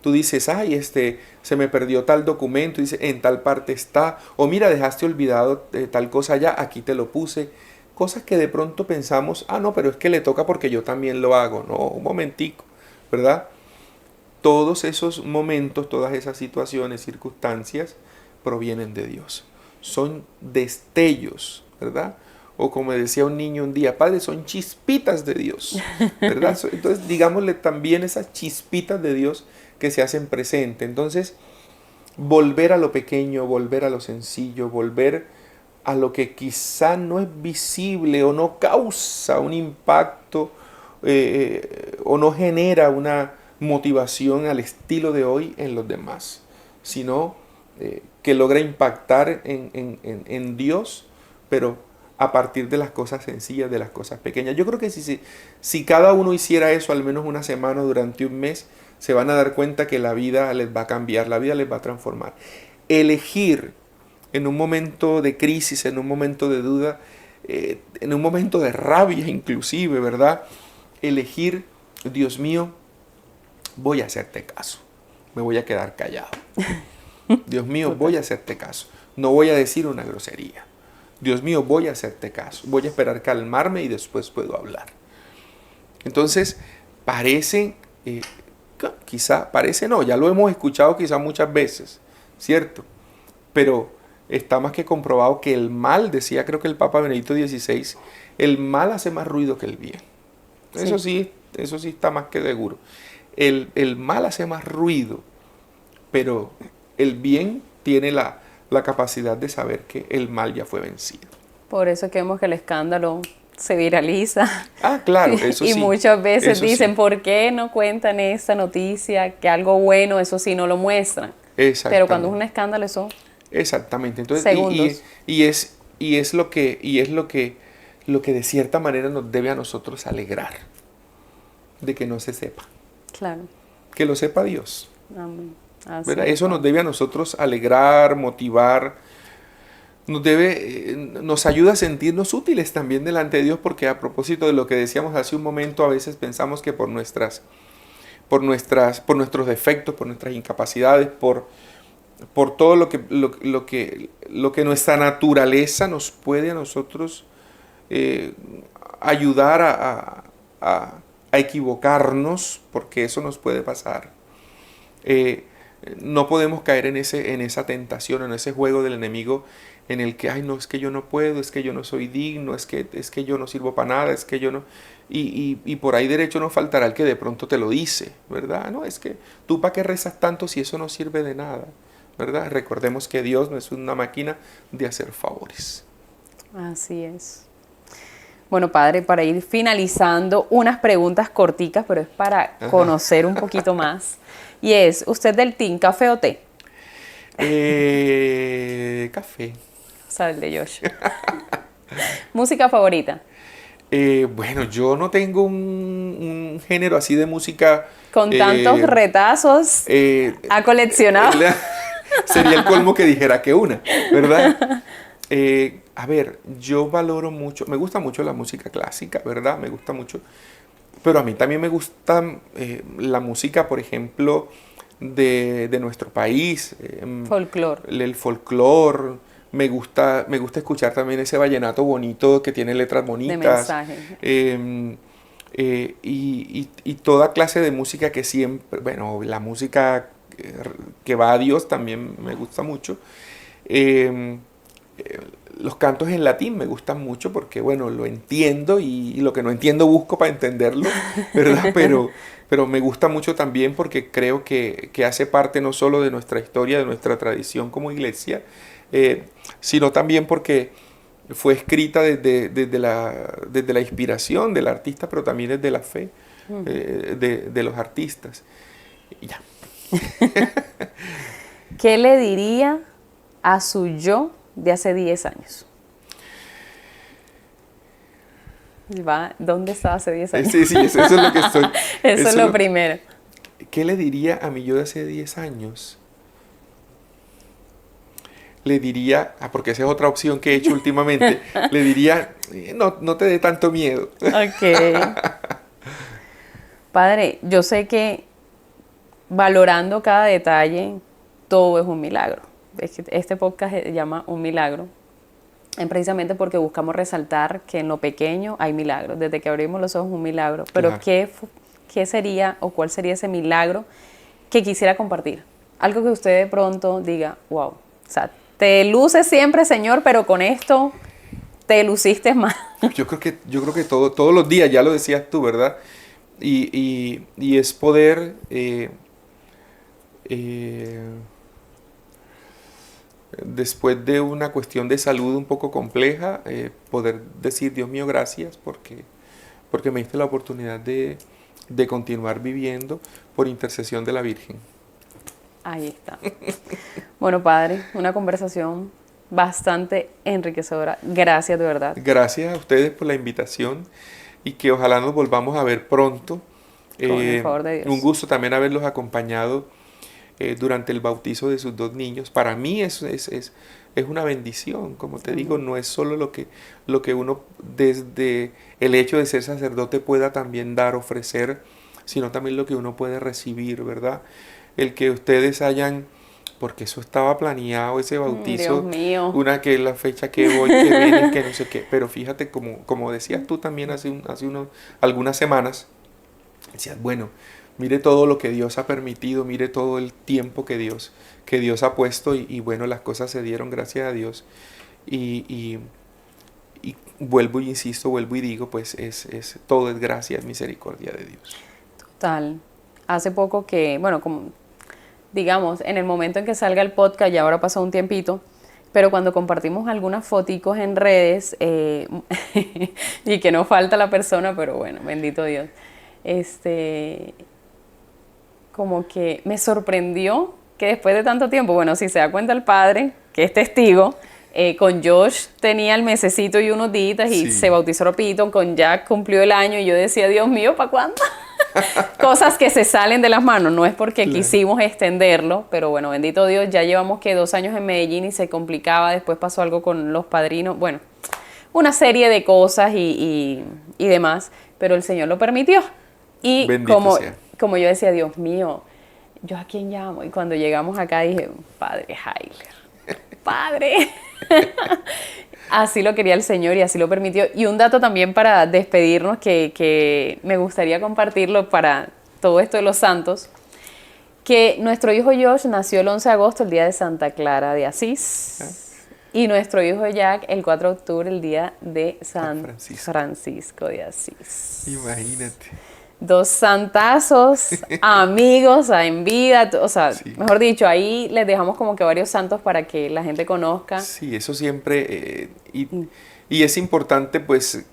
tú dices, ay, se me perdió tal documento, dice, en tal parte está, o mira, dejaste olvidado tal cosa allá, aquí te lo puse. Cosas que de pronto pensamos, no, pero es que le toca porque yo también lo hago. No, un momentico, ¿verdad? Todos esos momentos, todas esas situaciones, circunstancias, provienen de Dios. Son destellos, ¿verdad? O como decía un niño un día, padre, son chispitas de Dios, ¿verdad? Entonces, digámosle también esas chispitas de Dios que se hacen presente. Entonces, volver a lo pequeño, volver a lo sencillo, volver a lo que quizá no es visible o no causa un impacto o no genera una motivación al estilo de hoy en los demás, sino que logra impactar en Dios, pero a partir de las cosas sencillas, de las cosas pequeñas. Yo creo que si cada uno hiciera eso al menos una semana durante un mes, se van a dar cuenta que la vida les va a cambiar, la vida les va a transformar. Elegir en un momento de crisis, en un momento de duda, en un momento de rabia inclusive, ¿verdad? Elegir, Dios mío, voy a hacerte caso, me voy a quedar callado. Dios mío, voy a hacerte caso, no voy a decir una grosería. Dios mío, voy a hacerte caso, voy a esperar calmarme y después puedo hablar. Entonces, parece, ya lo hemos escuchado quizá muchas veces, ¿cierto? Pero está más que comprobado que el mal, decía creo que el Papa Benedicto XVI, el mal hace más ruido que el bien. Sí. Eso sí está más que seguro. El mal hace más ruido, pero el bien tiene la capacidad de saber que el mal ya fue vencido.
Por eso es que vemos que el escándalo se viraliza.
Claro, eso sí.
Y muchas veces
eso
dicen,
sí.
¿por qué no cuentan esta noticia? Que algo bueno, eso sí, no lo muestran. Pero cuando es un escándalo, eso...
Exactamente. Entonces,
segundos.
y es lo que de cierta manera nos debe a nosotros alegrar, de que no se sepa.
Claro.
Que lo sepa Dios.
Amén. Así
¿Verdad?
es.
Eso nos debe a nosotros alegrar, motivar, nos ayuda a sentirnos útiles también delante de Dios, porque a propósito de lo que decíamos hace un momento, a veces pensamos que por nuestros defectos, por nuestras incapacidades, por todo lo que nuestra naturaleza nos puede a nosotros ayudar a equivocarnos, porque eso nos puede pasar. No podemos caer en esa tentación, en ese juego del enemigo en el que, ay, no, es que yo no puedo, es que yo no soy digno, es que yo no sirvo para nada, es que yo no... Y por ahí derecho no faltará el que de pronto te lo dice, ¿verdad? No, es que tú para qué rezas tanto si eso no sirve de nada, ¿verdad? Recordemos que Dios no es una máquina de hacer favores.
Así es. Bueno, padre, para ir finalizando, unas preguntas corticas, pero es para conocer un poquito más. Y es, ¿usted del team café o té?
Café.
O sea, el de Josh. ¿Música favorita?
Bueno, yo no tengo un género así de música.
Con tantos retazos, ha coleccionado.
Sería el colmo que dijera que una, ¿verdad? A ver, yo valoro mucho, me gusta mucho la música clásica, ¿verdad? Me gusta mucho, pero a mí también me gusta la música, por ejemplo, de nuestro país.
Folclor.
El folclor. Me gusta escuchar también ese vallenato bonito que tiene letras bonitas.
De mensaje.
Y toda clase de música que siempre, bueno, la música que va a Dios también me gusta mucho. Los cantos en latín me gustan mucho porque, bueno, lo entiendo y lo que no entiendo busco para entenderlo, ¿verdad? Pero me gusta mucho también porque creo que hace parte no solo de nuestra historia, de nuestra tradición como iglesia, sino también porque fue escrita desde la inspiración del artista, pero también desde la fe de los artistas. Y ya.
¿Qué le diría a su yo de hace 10 años? ¿Dónde estaba hace 10 años?
Sí, eso es lo que estoy.
Eso es lo primero.
¿Qué le diría a mi yo de hace 10 años? Le diría, porque esa es otra opción que he hecho últimamente, le diría, no te dé tanto miedo.
Ok. Padre, yo sé que valorando cada detalle, todo es un milagro. Este podcast se llama Un Milagro. Es precisamente porque buscamos resaltar que en lo pequeño hay milagros. Desde que abrimos los ojos, un milagro. Pero
Claro.
¿qué sería o cuál sería ese milagro que quisiera compartir? Algo que usted de pronto diga, wow, o sea, te luces siempre, Señor, pero con esto te luciste más.
Yo creo que todos los días, ya lo decías tú, ¿verdad? Y es poder después de una cuestión de salud un poco compleja, poder decir, Dios mío, gracias porque me diste la oportunidad de continuar viviendo por intercesión de la Virgen.
Ahí está. Bueno, padre, una conversación bastante enriquecedora. Gracias, de verdad.
Gracias a ustedes por la invitación y que ojalá nos volvamos a ver pronto.
Con el favor de Dios.
Un gusto también haberlos acompañado durante el bautizo de sus 2 niños. Para mí es una bendición, como te digo, no es solo lo que uno desde el hecho de ser sacerdote pueda también dar, ofrecer, sino también lo que uno puede recibir, ¿verdad? El que ustedes hayan, porque eso estaba planeado, ese bautizo,
Dios mío.
que es la fecha que voy, que viene, que no sé qué, pero fíjate, como decías tú también hace algunas semanas, decías, bueno, mire todo lo que Dios ha permitido, mire todo el tiempo que Dios ha puesto y bueno, las cosas se dieron gracias a Dios y vuelvo y insisto, vuelvo y digo, pues todo es gracia, es misericordia de Dios.
Total. Hace poco que, bueno, como digamos, en el momento en que salga el podcast, ya ahora pasó un tiempito, pero cuando compartimos algunas foticos en redes, y que no falta la persona, pero bueno, bendito Dios, como que me sorprendió que después de tanto tiempo, bueno, si se da cuenta el padre, que es testigo, con Josh tenía el mesecito y unos días y
Sí.
se bautizó rapidito, con Jack cumplió el año y yo decía, Dios mío, ¿para cuándo? Cosas que se salen de las manos, no es porque
Claro.
quisimos extenderlo, pero bueno, bendito Dios, ya llevamos que 2 años en Medellín y se complicaba, después pasó algo con los padrinos, bueno, una serie de cosas y demás, pero el Señor lo permitió. Y
Bendito sea.
como yo decía, Dios mío, ¿yo a quién llamo? Y cuando llegamos acá dije, Padre Heiler, Padre. Así lo quería el Señor y así lo permitió. Y un dato también para despedirnos que me gustaría compartirlo para todo esto de los santos, que nuestro hijo Josh nació el 11 de agosto, el día de Santa Clara de Asís, y nuestro hijo Jack el 4 de octubre, el día de San Francisco de Asís.
Imagínate.
Dos santazos, amigos en vida, o sea,
Sí.
mejor dicho, ahí les dejamos como que varios santos para que la gente conozca.
Sí, eso siempre, y es importante pues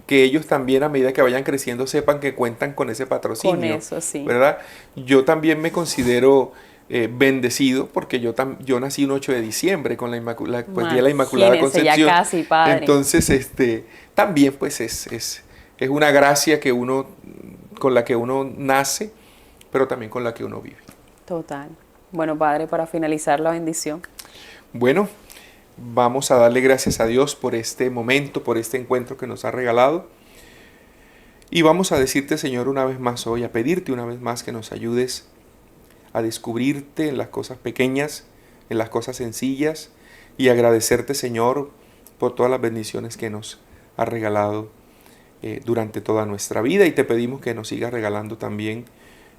que ellos también a medida que vayan creciendo sepan que cuentan con ese patrocinio.
Con eso, sí.
¿Verdad? Yo también me considero bendecido porque yo nací un 8 de diciembre con pues, Día de la Inmaculada
Imagínense,
Concepción.
ya casi, padre.
Entonces, también pues es una gracia con la que uno nace, pero también con la que uno vive.
Total. Bueno, padre, para finalizar la bendición.
Bueno, vamos a darle gracias a Dios por este momento, por este encuentro que nos ha regalado. Y vamos a decirte, Señor, una vez más hoy, a pedirte una vez más que nos ayudes a descubrirte en las cosas pequeñas, en las cosas sencillas, y agradecerte, Señor, por todas las bendiciones que nos has regalado durante toda nuestra vida, y te pedimos que nos sigas regalando también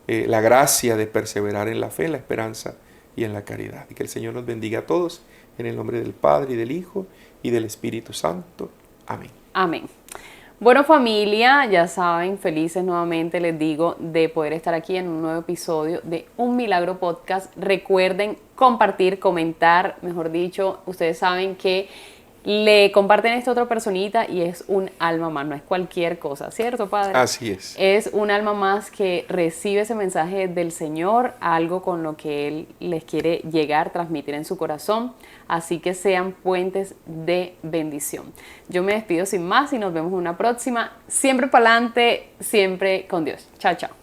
la gracia de perseverar en la fe, en la esperanza y en la caridad. Y que el Señor nos bendiga a todos, en el nombre del Padre, y del Hijo, y del Espíritu Santo. Amén.
Amén. Bueno, familia, ya saben, felices nuevamente les digo de poder estar aquí en un nuevo episodio de Un Milagro Podcast. Recuerden compartir, comentar, mejor dicho, ustedes saben que le comparten esto a otra personita y es un alma más, no es cualquier cosa, ¿cierto, padre?
Así es.
Es un alma más que recibe ese mensaje del Señor, algo con lo que Él les quiere llegar, transmitir en su corazón, así que sean puentes de bendición. Yo me despido sin más y nos vemos en una próxima, siempre para adelante, siempre con Dios. Chao, chao.